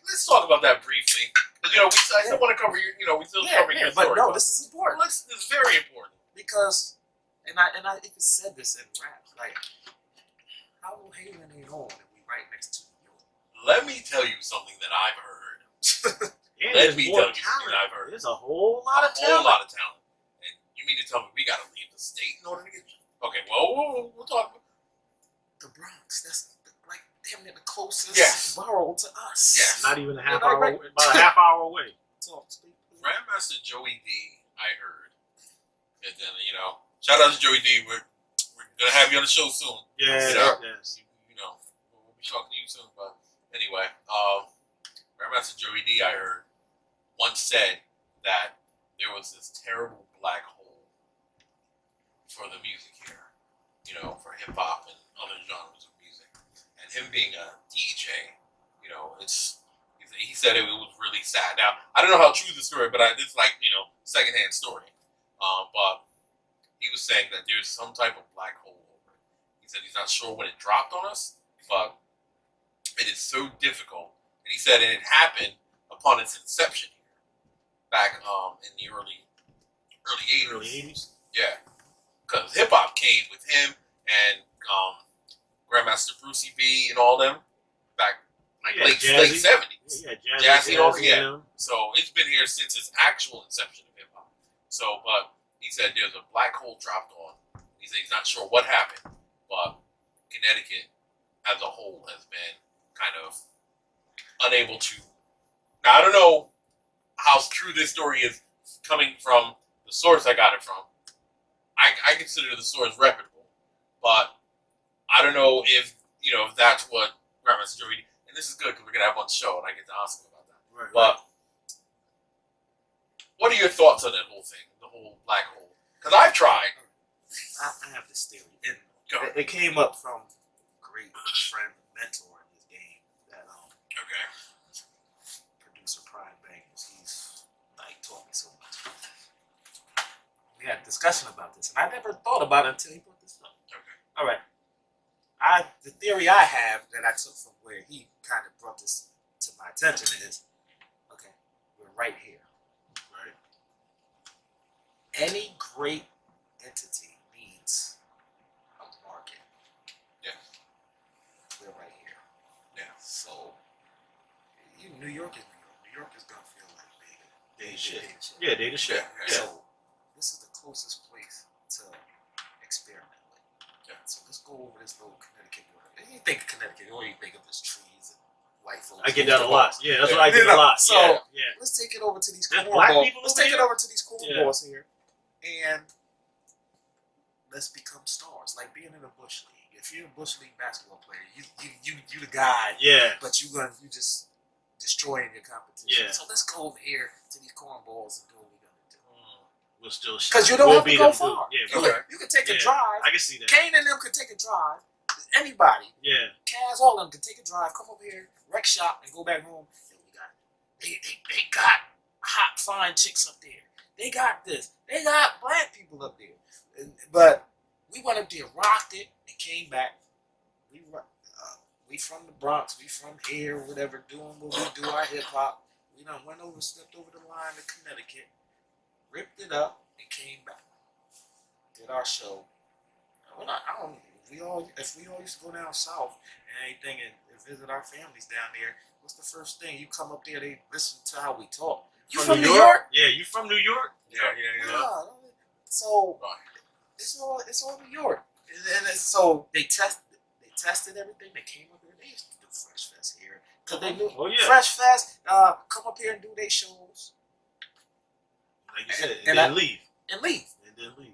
Let's talk about that briefly. Because I still want to cover your. We still cover your but story. no, this is important This is very important. because, and I even said this in rap, like, how Haven ain't on and we right next to New York. Let me tell you something that I've heard. And Let there's me more tell you something talent. I've heard. There's a whole lot of A whole talent. lot of talent. And you mean to tell me we got to leave the state in order to get you? Okay, well, we'll talk. The Bronx, that's like damn near the closest Yes. borough to us. Yes. Not even a half Yeah, hour, right. about a half hour away. Talk, speak, please. Grandmaster Joey D, I heard. And then, shout out to Joey D. We're going to have you on the show soon. Yeah, Yeah. yes. We'll be talking to you soon. But anyway, Grandmaster Joey D, I heard, once said that there was this terrible black hole for the music here, for hip hop and other genres of music. And him being a DJ, he said it was really sad. Now, I don't know how true the story, but it's like, secondhand story. But he was saying that there's some type of black hole over it. He said he's not sure when it dropped on us, but it is so difficult. And he said it happened upon its inception here, back in the early 80s. Early 80s. Yeah, because hip hop came with him and Grandmaster Brucey B and all them back late Jazzy. 70s. Yeah, Jazzy and all Jazzy, yeah. So it's been here since its actual inception of hip hop. So, but he said there's a black hole dropped on. He said he's not sure what happened, but Connecticut as a whole has been kind of unable to. Now, I don't know how true this story is coming from the source I got it from. I consider the source reputable, but I don't know if if that's what Grandmaster Joey. And this is good because we're gonna have one show and I get to ask him about that. Right. But what are your thoughts on that whole thing, the whole black hole? Because I've tried. I have this theory, and Go. it came up from a great friend, mentor in this game, that Okay. producer Prime Bangers. He's like taught me so much. We had a discussion about this, and I never thought about it until he brought this up. Okay. All right. The theory I have that I took from where he kind of brought this to my attention is, okay, we're right here. Right. Any great entity needs a market. Yeah. We're right here. Yeah. So, New York is New York. New York is gonna feel like They Vegas. shit. Vegas. Yeah, they the shit. Yeah. So, this is the closest place to experiment with. Yeah. So let's go over this little Connecticut border. And you think of Connecticut, all you think of is trees and white folks. I get that a lot. Yeah, that's what I You get know, a lot. so- Yeah, yeah. Let's take it over to these There's black cornballs. people Let's over take it here? over to these cornballs here, and let's become stars. Like being in a bush league. If you're a bush league basketball player, you the guy. Yeah. But you just destroying your competition. Yeah. So let's go over here to these cornballs and do what we're gonna do. We'll still shit. Because you don't We'll have to beat go them, far. dude. You, Yeah, can, you can take a yeah. drive. I can see that. Kane and them could take a drive. Anybody. Yeah. Kaz, all of them could take a drive, come over here, wreck shop, and go back home. And we got they got hot fine chicks up there. They got this. They got black people up there. But we went up there, rocked it, and came back. We from the Bronx. We from here, whatever, doing what we do, our hip hop. We done stepped over the line to Connecticut, ripped it up, and came back. Did our show. If we all used to go down south and anything and visit our families down there, what's the first thing? You come up there, they listen to how we talk. You from New York? Yeah, you from New York? Yeah. Yeah. So it's all New York. And so they tested everything. They came up here. They used to do Fresh Fest here. Cause they knew Oh, yeah. Fresh Fest, come up here and do their shows Like you said, And and I- then leave. and leave. And then leave.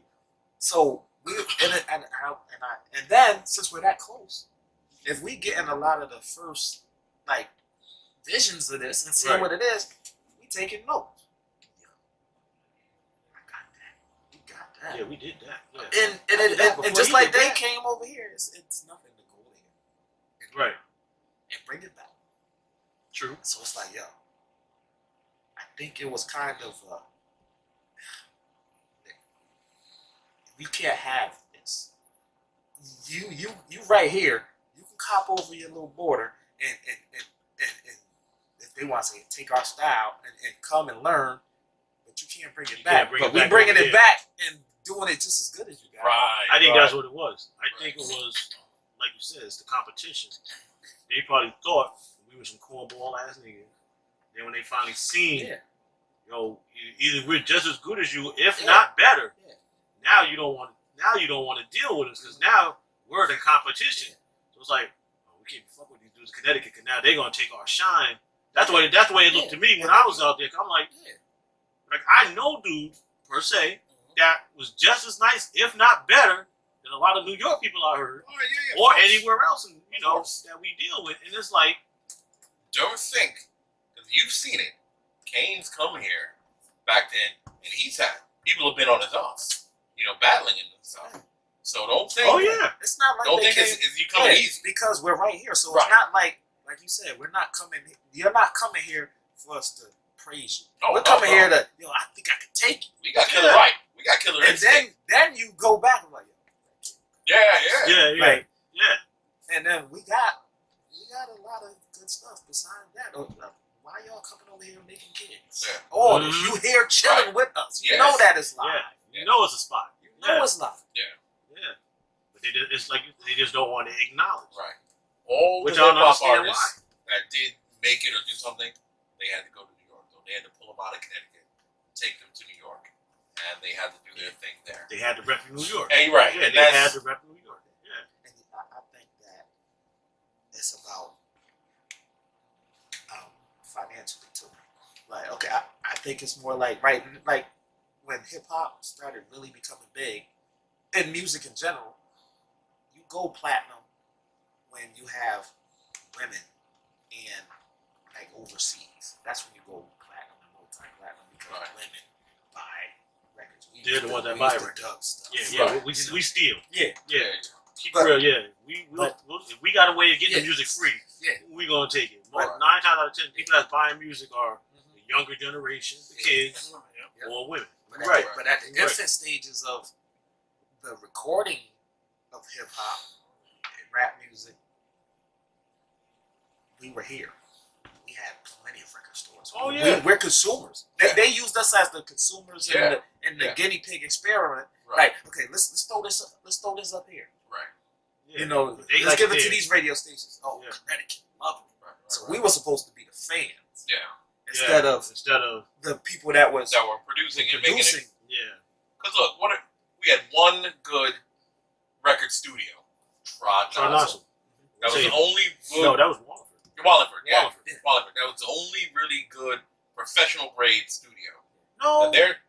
So and then since we're that close, if we getting a lot of the first like visions of this and seeing Right. what it is, we taking notes. I got that. We got that. Yeah, we did that. Yeah. And just he like did they that. came over here, it's nothing to go there Right. and bring it back. True. So it's like, yo, I think it was kind of we can't have this. You right here. You can cop over your little border and if they want to say take our style and come and learn, but you can't bring it You back. can't bring But it we back bringing over it here. back and doing it just as good as you guys. Right. I think right. that's what it was. I think it was, like you said, it's the competition. They probably thought we were some cornball ass niggas. Then when they finally seen, Yeah. yo, either we're just as good as you, if Yeah. not better. Yeah. Now you don't want to deal with us because now we're the competition. So it's like, oh, we can't fuck with these dudes in Connecticut because now they're gonna take our shine. That's the way it looked to me when I was out there. 'Cause I'm like I know dudes per se that was just as nice, if not better, than a lot of New York people I heard, Oh, yeah, or of course. anywhere else, Of course. that we deal with. And it's like, Don't think, because you've seen it. Kane's come here back then, and he's had people have been on his ass, battling him and stuff. So don't think. oh yeah, It's not like Don't they think came, it's you coming easy. because we're right here. So Right. it's not like you said, we're not coming. You're not coming here for us to praise you. Oh, we're no, coming no. here to, I think I could take you. We got killer Yeah. right. We got killer And instinct. then you go back and like, Yeah. yeah, Like, yeah. and then we got a lot of good stuff besides that. Why y'all coming over here making kids? Yeah. Or Mhm. you here chilling Right. with us? You Yes. know that is live. Yeah, you know it's a spot. You know Yeah. it's live. Yeah, but it's like they just don't want to acknowledge. Right. All Which the I hip don't hop understand artists that did make it or do something, they had to go to New York. Though they had to pull them out of Connecticut, take them to New York, and they had to do their thing there. They had to rep New York. And you're right. Yeah, And they had that's to rep New York. Yeah. And I think that it's about financially too. Like, okay, I think it's more like when hip hop started really becoming big, and music in general, you go platinum when you have women and like overseas. That's when you go platinum and multi-platinum because Right. women buy records. We They're the ones that we buy used it. to dub stuff. Yeah, Right. we steal. Yeah. Yeah. Keep But- real, yeah. If we got a way of getting the Yeah. music free, Yeah. we gonna take it. Right. 9 times out of 10, people that's buying music are the younger generation, the kids, Yeah. or women. But at, Right. but at the Right. infant stages of the recording of hip hop, rap music, we were here. We had plenty of record stores. Oh, yeah. We're consumers. They used us as the consumers Yeah. in the Yeah. guinea pig experiment. Right. Like, okay, let's throw this up here. Right. Yeah. You know, They let's like give it there. to these radio stations. Oh, Yeah. Connecticut, love it. Right. So we were supposed to be the fans Yeah. instead of the the people that was That were producing and making producing. it. yeah. Because look, we had one good record studio, Trod Try Nozzle. not That was Say- the only good. No, that was Wallingford. Wallingford, yeah. Wallingford. Yeah. Wallingford. That was the only really good professional grade studio. No, And there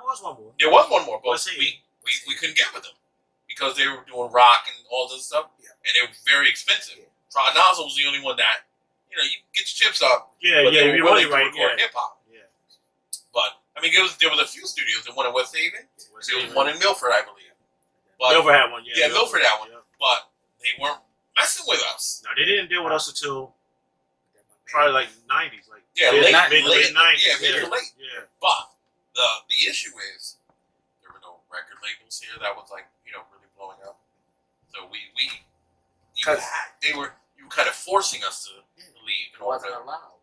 was one more. was one more, but Let's see. we couldn't get with them because they were doing rock and all this stuff, Yeah. and they were very expensive. Yeah. Trod Nozzle was the only one that you get your chips up, Yeah, but yeah, they were you're willing only to right. record Yeah. hip hop. Yeah. But I mean, there was a few studios. The one in West Haven, Was there it- was one in Milford, I believe. But Milford had one, yeah. Yeah, Milford had one. Yeah. but they weren't messing with us. No, they didn't deal with us until probably like 90s, like Yeah, mid, late, mid, late, late 90s. yeah, mid to late. Yeah. But the issue is there were no record labels here that was like really blowing up. So you were kind of forcing us to leave. It wasn't allowed.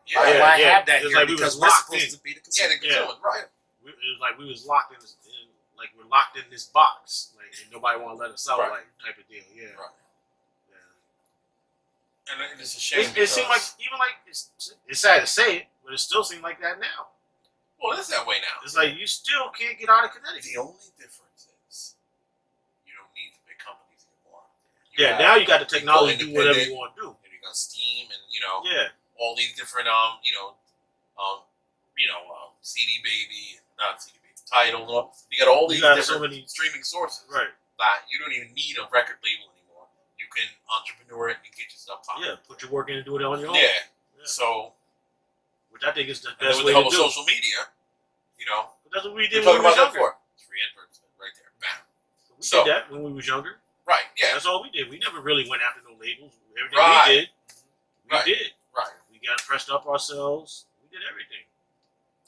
Yeah. Why Yeah. have that It's here? like we Because was we're locked supposed in. to be the Yeah, consumer. the consumers, right? It was like we was locked in like we're locked in this box, like and nobody want to let us out, Right. like type of deal. Yeah. Right. Yeah. And it's a shame. It seemed like even like it's sad to say it, but it still seemed like that now. Well, it is that way now. It's like you still can't get out of Connecticut. The only difference is you don't need the big companies anymore. Yeah, now you got the technology to do whatever independent. you want to do. And you got Steam and Yeah. all these different CD Baby, not CD Baby, Tidal. You got all these You got different so many streaming sources right. that you don't even need a record label anymore. You can entrepreneur it and get your stuff popping. Yeah, put your work in and do it on your own. Yeah. Yeah. So Which I think is the and then best with way the to help do. of social media, But that's what we we're did talking when we was about that younger. before. Free advertisement right there. Bam. We So- did that when we was younger. Right. Yeah. That's all we did. We never really went after no labels. Everything Right. we did, we Right. did. Right. We got pressed up ourselves. We did everything.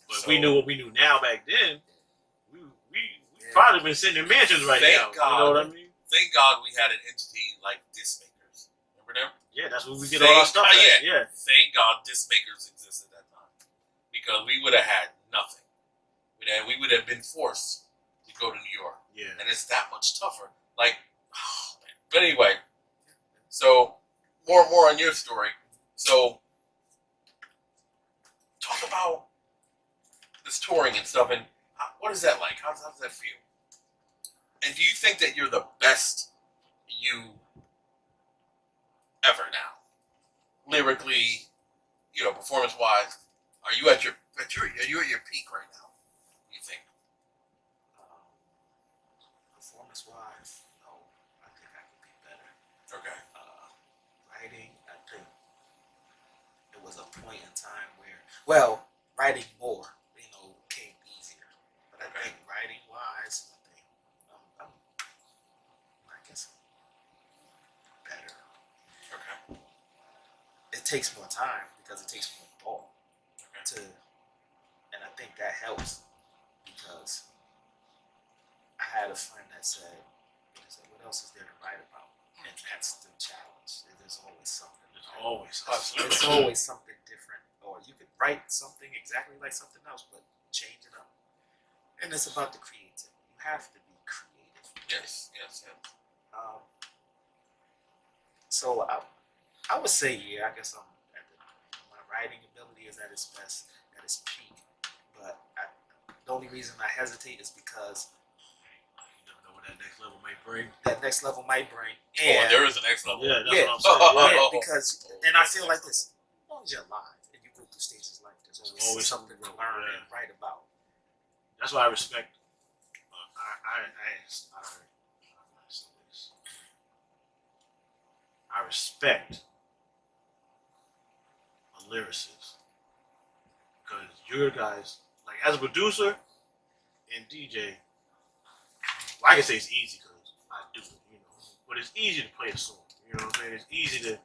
But So- we knew what we knew now back then. We probably been sitting in mansions right Thank now. God. You know what I mean? Thank God we had an entity like Discmakers. Remember them? Yeah, that's where we get all our stuff. Thank- At. Yeah. Thank God Discmakers existed at that time. Because we would have had nothing. We would have been forced to go to New York. Yeah. And it's that much tougher. Like, oh, man. But anyway, so more on your story. So, talk about this touring and stuff, and what is that like? How does that feel? And do you think that you're the best you ever now, lyrically, performance wise? Are you at your peak right now? You think? Performance wise, no, I think I could be better. Okay. Writing, I think it was a point in time where, writing more, came easier. But I think writing wise, I guess better. Okay. It takes more time because it takes more thought Okay. and I think that helps because I had a friend that said, what else is there to write about? And that's the challenge. There's always something. There's always Absolutely. It's always something different. Or you could write something exactly like something else, but change it up. And it's about the creativity. You have to be creative. Yes. So I would say, I guess my writing ability is at its best, at its peak. But the only reason I hesitate is because You never know what that next level might bring. that next level might bring. Oh, there is a next level. Yeah, that's Yeah. what I'm saying. Yeah, because, and I feel like this, as long as you're alive and you go through stages of life, there's always, Always something to something, learn yeah. and write about. That's why I respect. I respect a lyricist because your guys, like as a producer and DJ, Well, I can say it's easy because I do it, you know. But it's easy to play a song. You know what I'm saying? It's easy to,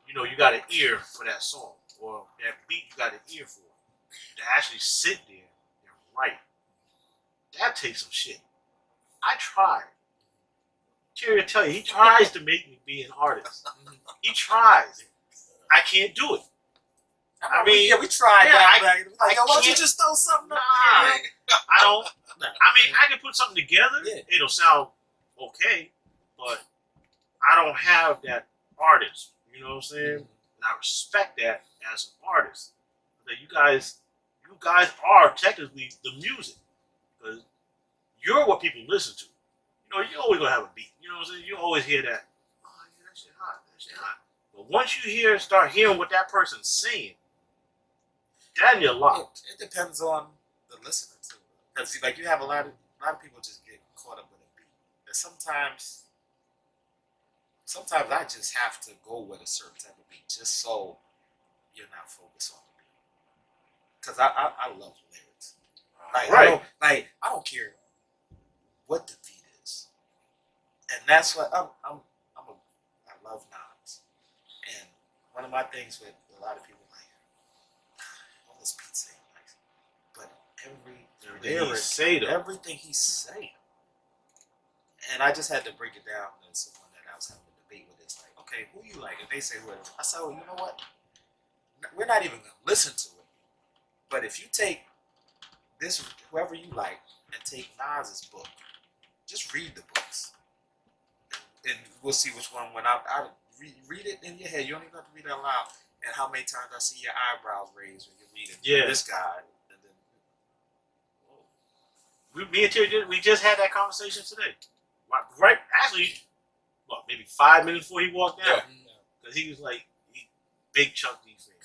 you know, you got an ear for that song or that beat. You got an ear for it. To actually sit there and write, that takes some shit. I tried. Terry will tell you, he tries to make me be an artist. He tries. I can't do it. I mean, yeah, we tried yeah, that. I Like, yo, why don't you can't- just throw something up Nah. there? I don't. I mean, I can put something together. Yeah. It'll sound okay, but I don't have that artist. You know what I'm saying? And I respect that as an artist. That you guys are technically the music, because you're what people listen to. You know, you always gonna have a beat. You know what I'm saying? You always hear that. Oh yeah, that shit hot. That shit hot. But once you start hearing what that person's saying, then you're locked. It depends on the listener too. Because like you have a lot of people just get caught up with a beat. And sometimes I just have to go with a certain type of beat just so you're not focused on the beat. Because I love lyrics. Like Right. I don't care what the beat is. And that's what I love Nas. And one of my things with a lot of people like, all this beats ain't nice. But everything he's saying. And I just had to break it down to someone that I was having a debate with. It's like, okay, who you like? And they say whoever. I said, well, you know what? We're not even gonna listen to it. But if you take this, whoever you like, and take Nas's book, just read the books, and we'll see which one. When I read it in your head, you don't even have to read it out loud. And how many times I see your eyebrows raised when you're reading this guy. And then, Me and Terry we just had that conversation today. Right, actually, maybe 5 minutes before he walked down, because he was like, big Chuck D fan,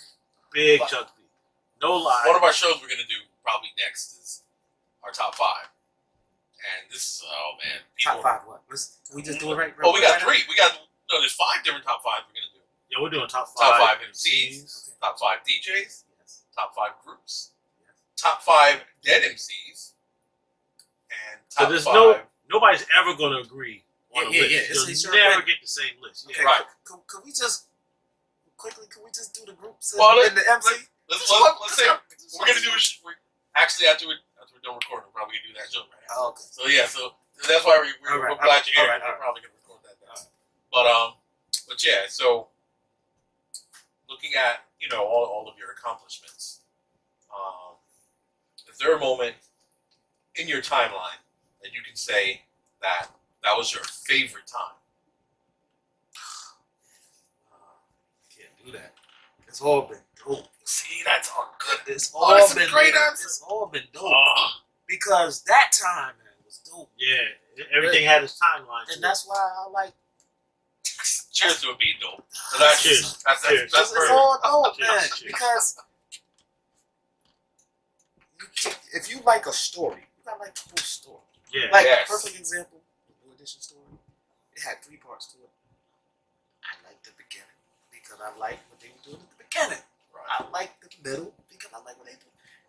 big Chuck D. No lie. One of our shows we're gonna do probably next is our top 5, and this is top 5 what? Can we just do it right? Oh, we got right 3. We got there's 5 different top 5 we're gonna do. Yeah, we're doing top 5. Top 5 MCs, top 5 DJs, top 5 groups, top 5 dead MCs, and top So there's 5. nobody's ever going to agree on a list. It's You'll never get the same list. Okay, Right. Could we just quickly? Could we just do the groups Well, and the MC? Let's say we're gonna do actually after we're done recording, we're probably gonna do that show right now. Oh, okay. So yeah, so that's why we're glad you're here. All right. We're probably gonna record that next. But yeah, so looking at all of your accomplishments, is there a moment in your timeline that you can say that was your favorite time? Can't do that. It's all been dope. See, that's all good. It's all that's been a great dope. answer. It's all been dope because that time, man, was dope. Yeah, everything had its timeline. And that's why I like. Cheers to it being dope. So Cheers. That's It's perfect. all dope, man. Cheers. Because if you like a story, you gotta like the whole story. Yeah. Like Yes. a perfect example, the New Edition story. It had 3 parts to it. I liked the beginning because I liked what they were doing at the beginning. Right. I liked the middle because I like what they do.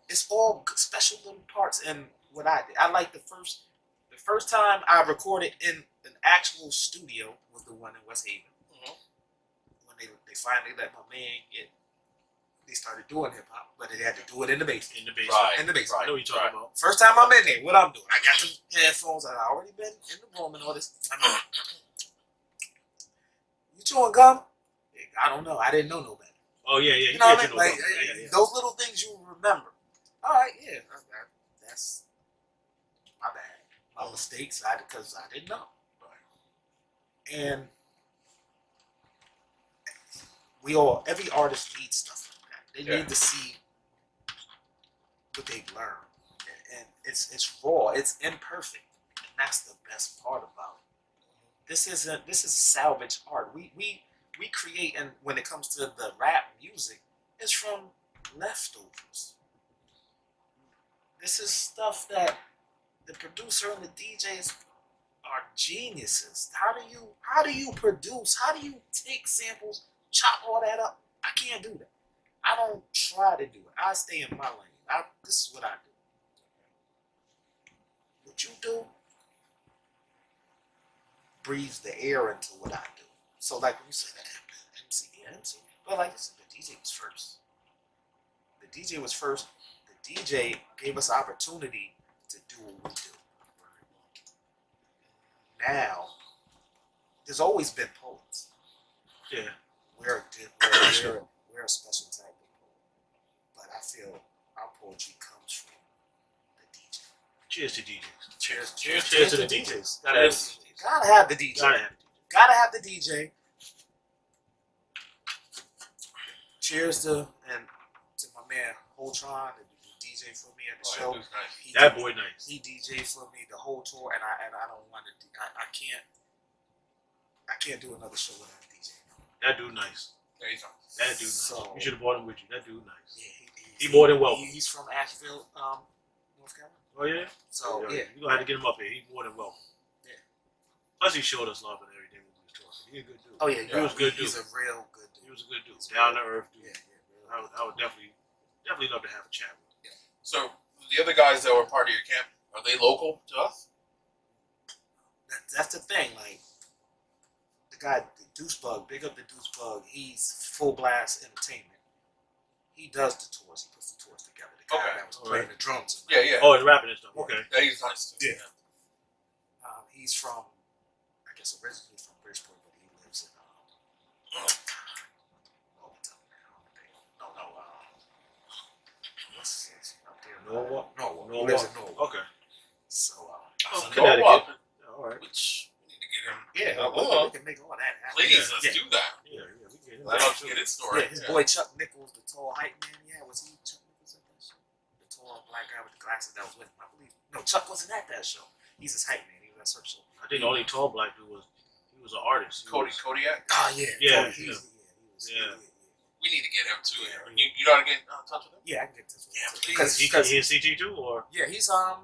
It's all special little parts. And what I did, I like the first time I recorded in an actual studio was the one in West Haven. Mhm. When they finally let my man get. They started doing hip hop, but they had to do it in the basement. In the basement. Right. In the basement. I know what you're talking about. First time I'm in there, what I'm doing? I got the headphones. I already been in the room and all this. You chewing gum? I don't know. I didn't know no better. Oh yeah. You know what I mean? Like Yeah. those little things you remember. All right, yeah, that's my bad. My mistakes, because I didn't know. And every artist needs stuff like that. They need to see what they've learned, and it's raw, it's imperfect, and that's the best part about it. This is salvage art. We create, and when it comes to the rap music, it's from leftovers. This is stuff that the producer and the DJs are geniuses. How do you produce? How do you take samples, chop all that up? I can't do that. I don't try to do it. I stay in my lane. This is what I do. What you do, breathes the air into what I do. So like when you say that MC, yeah, MC. But like listen, the DJ was first. The DJ was first. The DJ gave us opportunity to do what we do. Now, there's always been poets. Yeah. We're a special type of poet. But I feel our poetry comes from the DJ. Cheers to DJs. Cheers to the DJs. Gotta have the DJs. Gotta have the DJ. Gotta have the DJs. Gotta have the DJ. Cheers to my man Holtron, the DJ for me at the show. Nice. That boy nice. He DJ'd for me the whole tour, and I don't want to. I can't do another show without a DJ. That dude nice. Yeah, he's on. That dude nice. So- You should have brought him with you. That dude nice. Yeah, He more than welcome. He's from Asheville, North Carolina. Oh yeah. So yeah, You're gonna have to get him up here. He's more than welcome. Yeah. Plus he showed us love and everything when we was talking. He's a good dude. oh yeah, He was a good dude. He's a real good dude. He was a good dude. Down to earth dude. Yeah, I would definitely love to have a chat with him. So the other guys that were part of your camp, are they local to us? That's the thing. Like the guy, the Deucebug, big up the Deucebug. He's Full Blast Entertainment. He does the tours. He puts the tours together. The guy Okay. that was playing the drums. Yeah, yeah. Oh, and rapping and stuff. Okay. Yeah, he's nice too. Yeah. He's from, I guess originally from Bridgeport, but he lives in what's up there? Norwalk? Norwalk. He Norwalk. lives in Norwalk. Okay. So So Connecticut. Norwalk, All right. which we need to get him. yeah, Well, we can make all that happen. please, yeah. let's do that. Yeah, we get him. Let us get his story. Yeah, his boy Chuck Nichols, the tall hype man. Yeah, was he Chuck Nichols at that show? The tall black guy with the glasses that was with him, I believe. No, Chuck wasn't at that show. He's his hype man. He was at Surf Show. I think the only tall black dude was an artist. He Cody was- Kodiak. Oh yeah, Yeah, Cody, he was, Yeah. We need to get him too. Yeah. You know how to get in touch with him? Yeah, I can get this one. Yeah, please. Because He in CG too, or yeah, he's I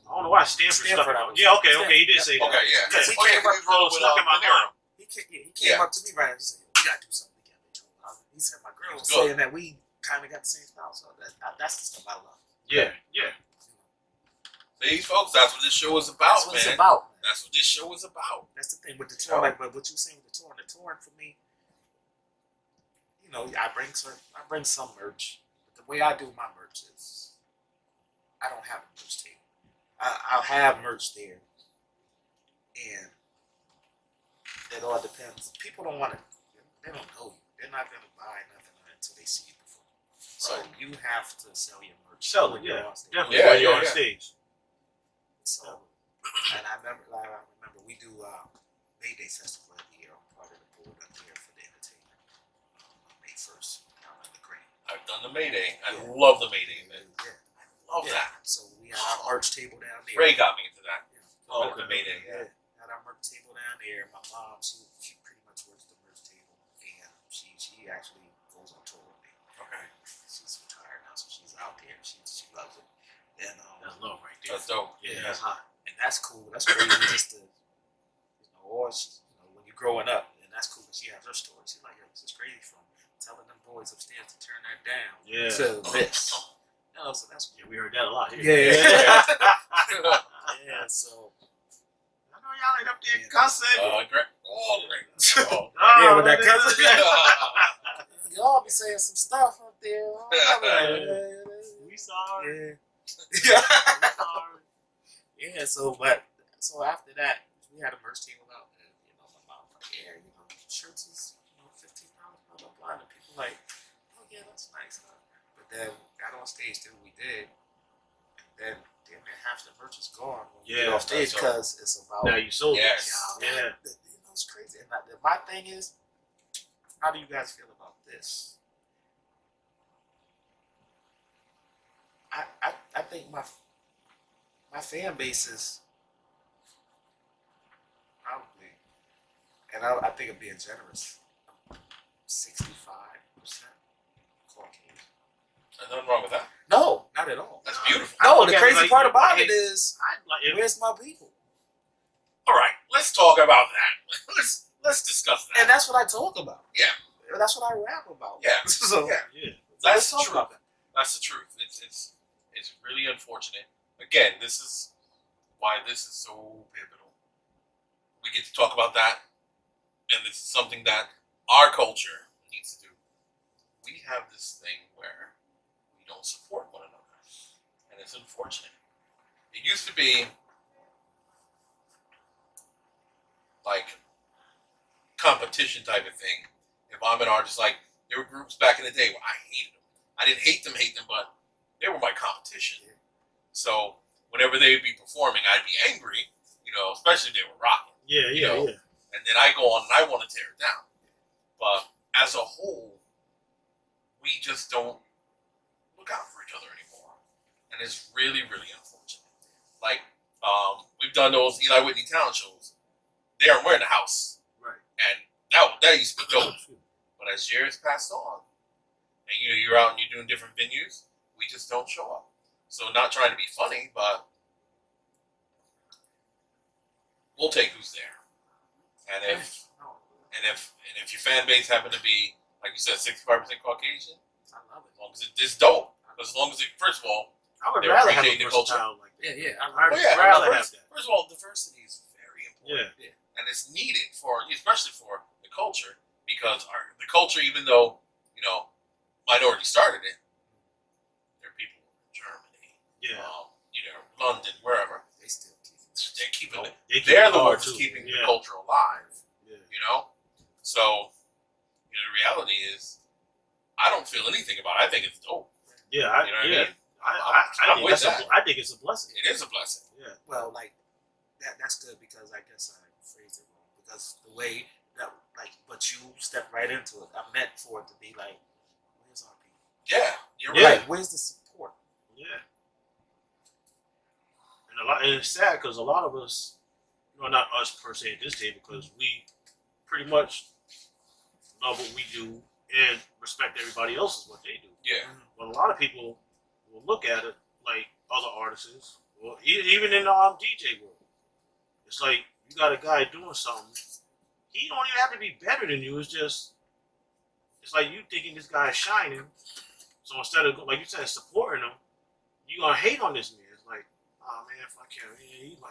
don't know why Stanford stuck Stanford, out. I was- Yeah, okay, he did Yep. say that. Okay, yeah. Because he Oh, yeah, came up- he's rolling with stuck in my De Niro. mind. he came Yeah. up to me right and he said, "We gotta do something together." He said, "My girl was Good. saying that we kind of got the same style, so that's the stuff I love." Yeah, yeah. See, folks, that's what this show is about, That's what man. it's about. Man. That's what this show is about. That's the thing with the tour. Like, but what you saying with the touring for me, you know, I bring some merch. But the way I do my merch is, I don't have a merch table. I'll have merch there, and it all depends. People don't want to. They don't know you. They're not gonna buy nothing until they see you perform. So Right. you have to sell your merch. Sell it, when you're yeah. on stage. Definitely Yeah, when you're yeah, on yeah. stage. So, and I remember we do Mayday Festival every year. I'm part of the board up there for the entertainment. May 1st, down in the Green. I've done the Mayday. I Yeah. love the Mayday, man. Yeah. Love Yeah. that. So we had our merch table down there. Ray got me into that. Yeah. Oh, The okay. Mayday. Yeah. Had our merch table down there. My mom, she pretty much works the merch table, and she actually goes on tour with me. Okay. She's retired now, so she's out there. She loves it. And That's love right there. That's dope. Yeah, that's hot. and that's cool. That's crazy. Just to, or when you're growing up, and that's cool. She has her story. She's like, yo, this is crazy from telling them boys upstairs to turn that down Yeah. to this. You know, so that's Yeah, we heard that a lot here. yeah. Yeah. So I know y'all ain't up there Yeah. cussing. Great. Oh, great. Oh. yeah, with that nigga. cousin. Y'all be saying some stuff up there. We sorry. Yeah. We sorry. Yeah. So after that, we had a merch table out, and my mom was like, yeah, shirts is $15, blah blah blah. And people like, oh yeah, that's nice. But then got on stage, did what we did, and then damn near half the merch is gone when we get Yeah, off stage that's because it's about. Now you sold Yes. it. Yeah. It's crazy. And my thing is, how do you guys feel about this? I think my fan base is probably, and I think I'm being generous, 65% Caucasian. There's nothing wrong with that. No, not at all. That's beautiful. No, the Okay, crazy like, part about like, it is, Like, where's my people? All right, let's talk about that. Let's discuss that. And that's what I talk about. Yeah. That's what I rap about. Yeah. So Yeah. yeah. That's let's the talk truth. about that. That's the truth. It's really unfortunate. Again, this is why this is so pivotal. We get to talk about that, and this is something that our culture needs to do. We have this thing where we don't support one another, and it's unfortunate. It used to be like competition type of thing. If I'm an artist, like there were groups back in the day where I hated them. I didn't hate them, but they were my competition. So whenever they would be performing, I'd be angry, especially if they were rocking. Yeah. And then I go on and I want to tear it down. But as a whole, we just don't look out for each other anymore. And it's really, really unfortunate. Like, we've done those Eli Whitney talent shows. We're in the house. Right. And that used to be dope. But as years passed on, and you're out and you're doing different venues, we just don't show up. So not trying to be funny, but we'll take who's there. And if your fan base happen to be, like you said, 65% Caucasian, I love it. as long as it's dope. As long as first of all, I would they rather have a appreciate the culture. versatile like that. Yeah. I'd Well, rather have that. first of all, diversity is very important. Yeah. And it's needed especially for the culture, because the culture, even though, minority started it, there are people in Germany, London, wherever. They're keeping it. They're the ones keeping the culture alive. Yeah. So, the reality is, I don't feel anything about it. I think it's dope. Yeah, You know what I mean? I think with that's that. I think it's a blessing. It is a blessing. Yeah. Well, like that's good because I guess I phrased it wrong. Because the way that, but you stepped right into it. I meant for it to be like, where's our people? Yeah, you're Yeah. right. Like, where's the support? Yeah. And it's sad because a lot of us, not us per se at this day, because we pretty much love what we do and respect everybody else's what they do. Yeah. But a lot of people will look at it like other artists, well, even in the DJ world. It's like you got a guy doing something. He don't even have to be better than you. It's like you thinking this guy is shining. So instead of, like you said, supporting him, you gonna hate on this man. It's like, oh man, fuck him.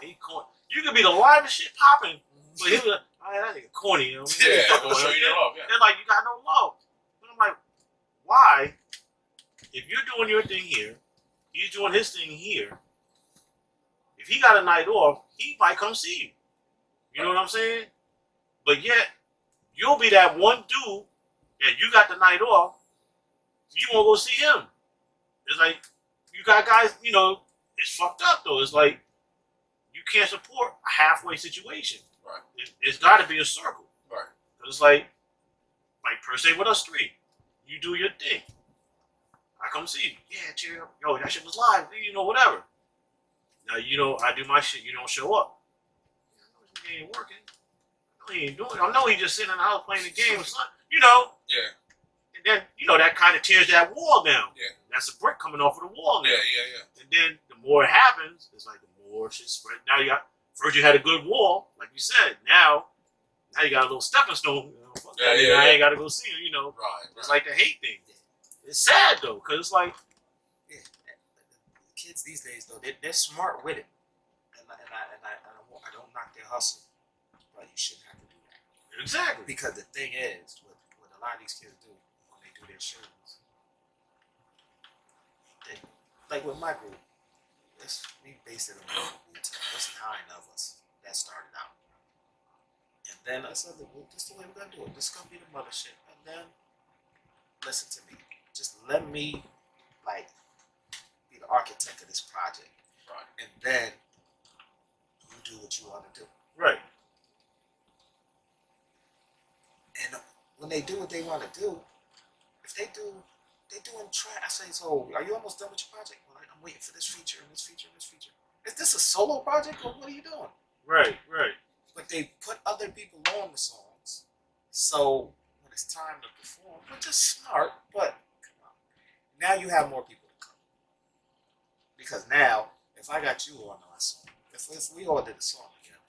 He corny. You could be the livest shit popping, but he was like, oh, that nigga corny. You know what I mean? Yeah, we'll show you no love. Yeah. They're like, you got no love. But I'm like, why? If you're doing your thing here, he's doing his thing here. If he got a night off, he might come see you. You know what I'm saying? But yet, you'll be that one dude that you got the night off. You won't go see him. It's like, you got guys, it's fucked up though. It's like, you can't support a halfway situation. Right. It's got to be a circle. Right. Because it's like per se with us three. You do your thing. I come see you. Yeah, cheer up. Yo, that shit was live. Whatever. Now, I do my shit. You don't show up. I know he ain't working. I know he ain't doing it. I know he just sitting in the house playing the game or something. Yeah. And then, that kind of tears that wall down. Yeah. That's a brick coming off of the wall now. Yeah. And then the more it happens, it's like the more shit spread. Now first you had a good wall, like you said. Now you got a little stepping stone. Fuck that nigga, I ain't got to go see him, Right. It's like the hate thing. It's sad though, because it's like, Yeah. The kids these days though, they're smart with it, and I don't knock their hustle, but you shouldn't have to do that. exactly. Because the thing is, what a lot of these kids do when they do their shows, like with my group, we based it on there's 9 of us that started out, and then I said, well, this is the way we're gonna do it. This is gonna be the mothership, and then listen to me. Just let me be the architect of this project, Right. and then you do what you want to do. Right. And when they do what they want to do, if they doing try. I say, so are you almost done with your project? Well, I'm waiting for this feature and this feature and this feature. Is this a solo project or what are you doing? Right. But they put other people on the songs, so when it's time to perform, which is smart, but come on, now you have more people to come. Because now, if I got you on my song, if we all did a song together,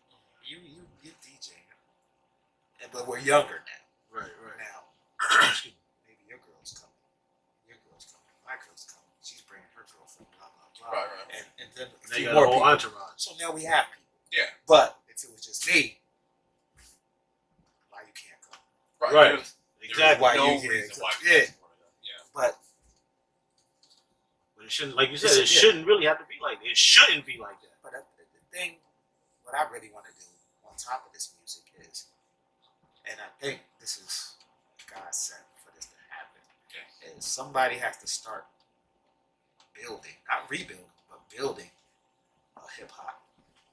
you DJing, but we're younger now. Right. Now, maybe your girl's coming, my girl's coming. She's bringing her girlfriend, blah blah blah. Right. And then a Now few you got more a whole people. entourage. So now we have people. Yeah. But if it was just me, Right. There's Exactly. Why no you- reason why we yeah. can't support that. Yeah. But But it shouldn't, like you said, It's- it shouldn't really have to be like that. It shouldn't be like that. But the thing, what I really want to do on top of this music is, and I think this is God sent for this to happen, is somebody has to start building, not rebuilding, but building a hip hop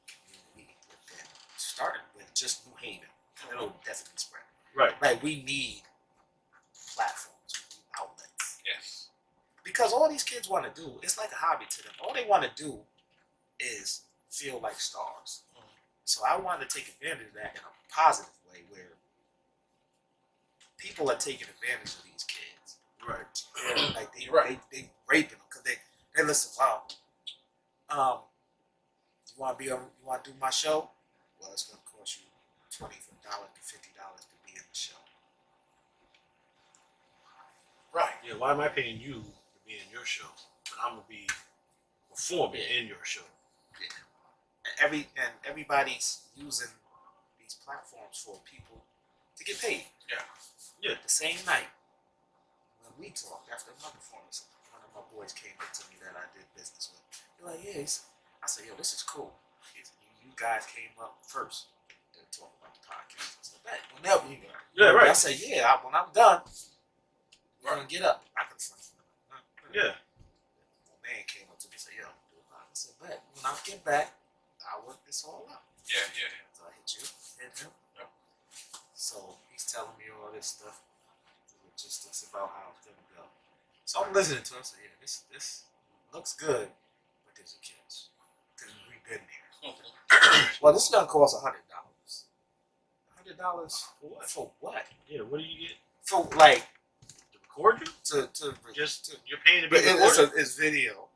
community within, starting with just New Haven. It'll definitely spread. Right. Like, we need platforms, we need outlets. Yes. Because all these kids want to do, it's like a hobby to them. All they want to do is feel like stars. So I wanted to take advantage of that in a positive way, where people are taking advantage of these kids. Right. Yeah, like they raping them because they listen. Wow, you want to do my show? Well, it's gonna cost you $20 to $50 to be in the show. Right. Yeah, why am I paying you to be in your show, but I'm gonna be performing in your show? And everybody's using these platforms for people to get paid. Yeah. Yeah. The same night when we talked after my performance, one of my boys came up to me that I did business with. They're like, yeah. I said, yo, this is cool. You guys came up first to talk about the podcast. I said, "Bet, whenever you got." Yeah, right. I said, yeah. When I'm done, you're gonna get up. I can front. Yeah. My man came up to me and said, yo, do it. I said, bet. When I get back, I'll work this all out. Yeah. So I hit you, hit him. Yeah. So he's telling me all this stuff, logistics about how it's gonna go. So I'm listening to him. So yeah, this looks good, but there's a catch because we've been there. Well, this is gonna cost $100. $100 For what? for what? Yeah. What do you get For like to record you? to Just you're paying to be but recorded. it's video.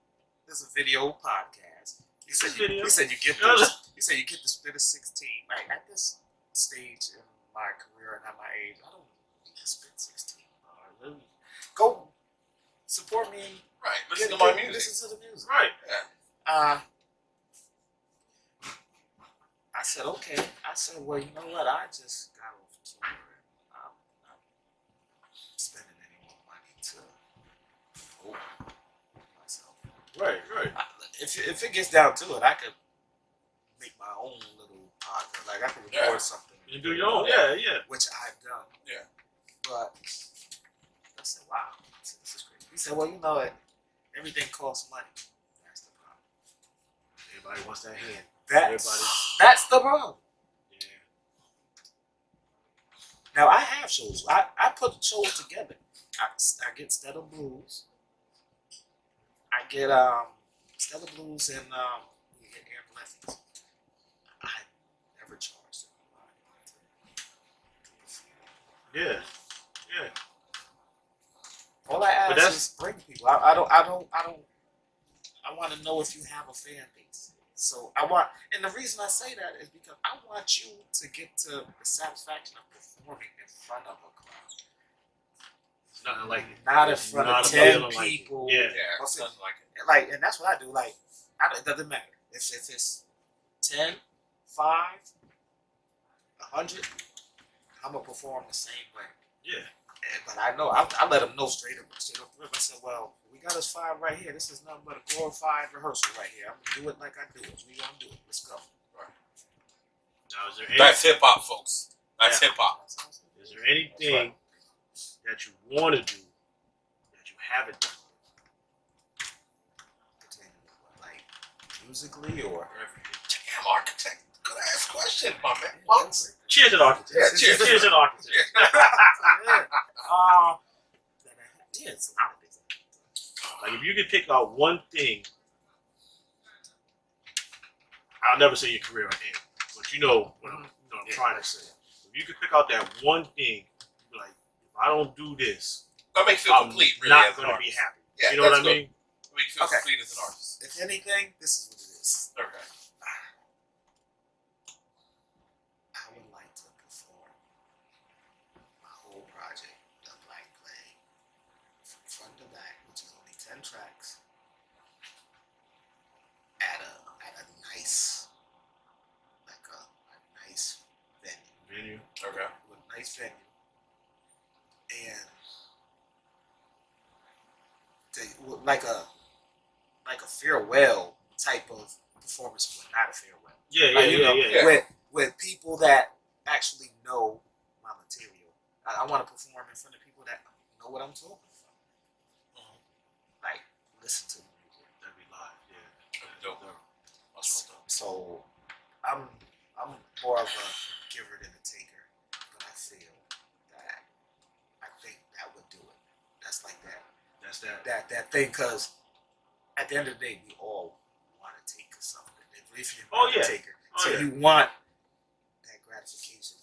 It's a video podcast. He said It's video. he said you get this. He said you get to spit a 16. Like at this stage in my career and at my age, I don't need to spit 16. Really. Go support me. Right. Listen to my music. Listen to the music. Right. I said okay. I said, well, you know what? I just got off tour. I'm not spending any more money to promote myself. Right. Right. If it gets down to it, I could make my own little podcast. Like I could record Yeah. something. You do your own. Yeah. Yeah. Which I've done. Yeah. But I said, wow, I said, this is crazy. He said, well, you know it. Everything costs money. That's the problem. Everybody wants that hand. That's the problem. Yeah. Now I have shows. I put shows together. I get Stellar Blues. I get Stellar Blues and we get Aaron Leffings. I never charged anybody to perform. Yeah. Yeah. All I ask that's- is bring people. I want to know if you have a fan base. So I want, and the reason I say that is because I want you to get to the satisfaction of performing in front of a crowd. It's nothing like it. Not in It's front not of a 10 feeling like it. people. Yeah. Yeah. What's it- Something like it. Like, and that's what I do. Like, it doesn't matter. If it's 10, 5, 100, I'm going to perform the same way. Yeah. But I know, I let them know straight up. I said, well, we got us 5 right here. This is nothing but a glorified rehearsal right here. I'm going to do it like I do it. We going to do it. Let's go. Now, is there any, That's hip hop, folks. That's Yeah. hip hop. is there anything that you want to do that you haven't done? Like, musically or everything. Damn, architect. Good ass question, my man. What? Cheers to the architect. Yeah, cheers. Cheers to the architect. Yeah, it's a lot of things. Like if you could pick out one thing, I'll never say your career again, but you know what I'm trying to say. If you could pick out that one thing, you'd be like, if I don't do this, That makes you feel I'm complete, really, not as an going to be artist. happy. Yeah, you know what I that's good. mean? That makes you feel Okay. complete as an artist. If anything, this is what it is. Okay. I would like to perform my whole project, The Black Plague, from front to back, which is only 10 tracks, at a nice, like a nice venue, Venue. Okay. with a nice venue, and like a farewell type of performance, but not a farewell. Yeah, Like, you know, yeah. with people that actually know my material. I want to perform in front of people that know what I'm talking about. Like, listen to the music. That'd be live. Yeah. That's dope. That's real dope. So I'm more of a giver than a taker, but I feel that I think that would do it. That's like that. That's that. That thing, because at the end of the day, we all want to take something. If you're Oh, not a yeah. taker, Oh, so yeah. you want that gratification.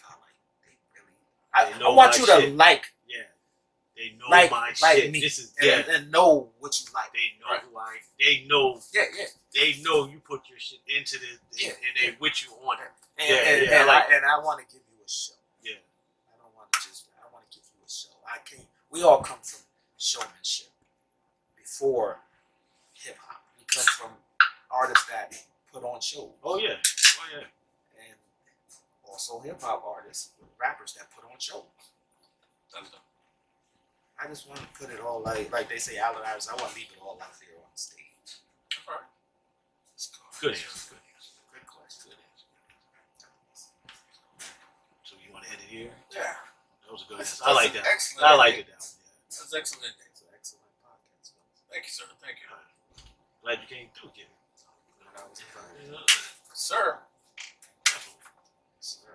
God, like they really. They I know want my you to shit. like They know like my like shit. me, This is and know what you like. They know Right. who I. They know. Yeah. They know you put your shit into this, Yeah, and they with you on it. And I like I want to give you a show. Yeah. I don't want to just. I want to give you a show. I can't. We all come from showmanship before hip hop. We come from artists that put on shows. Oh yeah. And also hip hop artists, rappers that put on shows. That's dope. I just want to put it all like they say, Allen Iverson. I want to leave it all out there on the stage. All right. Let's go. Good answer. Good answer. Good question. Good answer. So you want to end it here? Yeah. That was a good That's answer. I like an that. excellent I like ending. it. That one. Yeah. That's excellent. It's an excellent podcast. Thank you, sir. Thank you. Glad you came through, Jimmy. I was invited. Sir. Sir.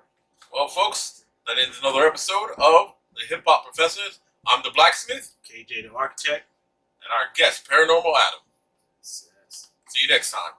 Well, folks, that ends another episode of the Hip Hop Professors. I'm the Blacksmith, KJ the Architect. and our guest, Paranormal Adam. Yes. See you next time.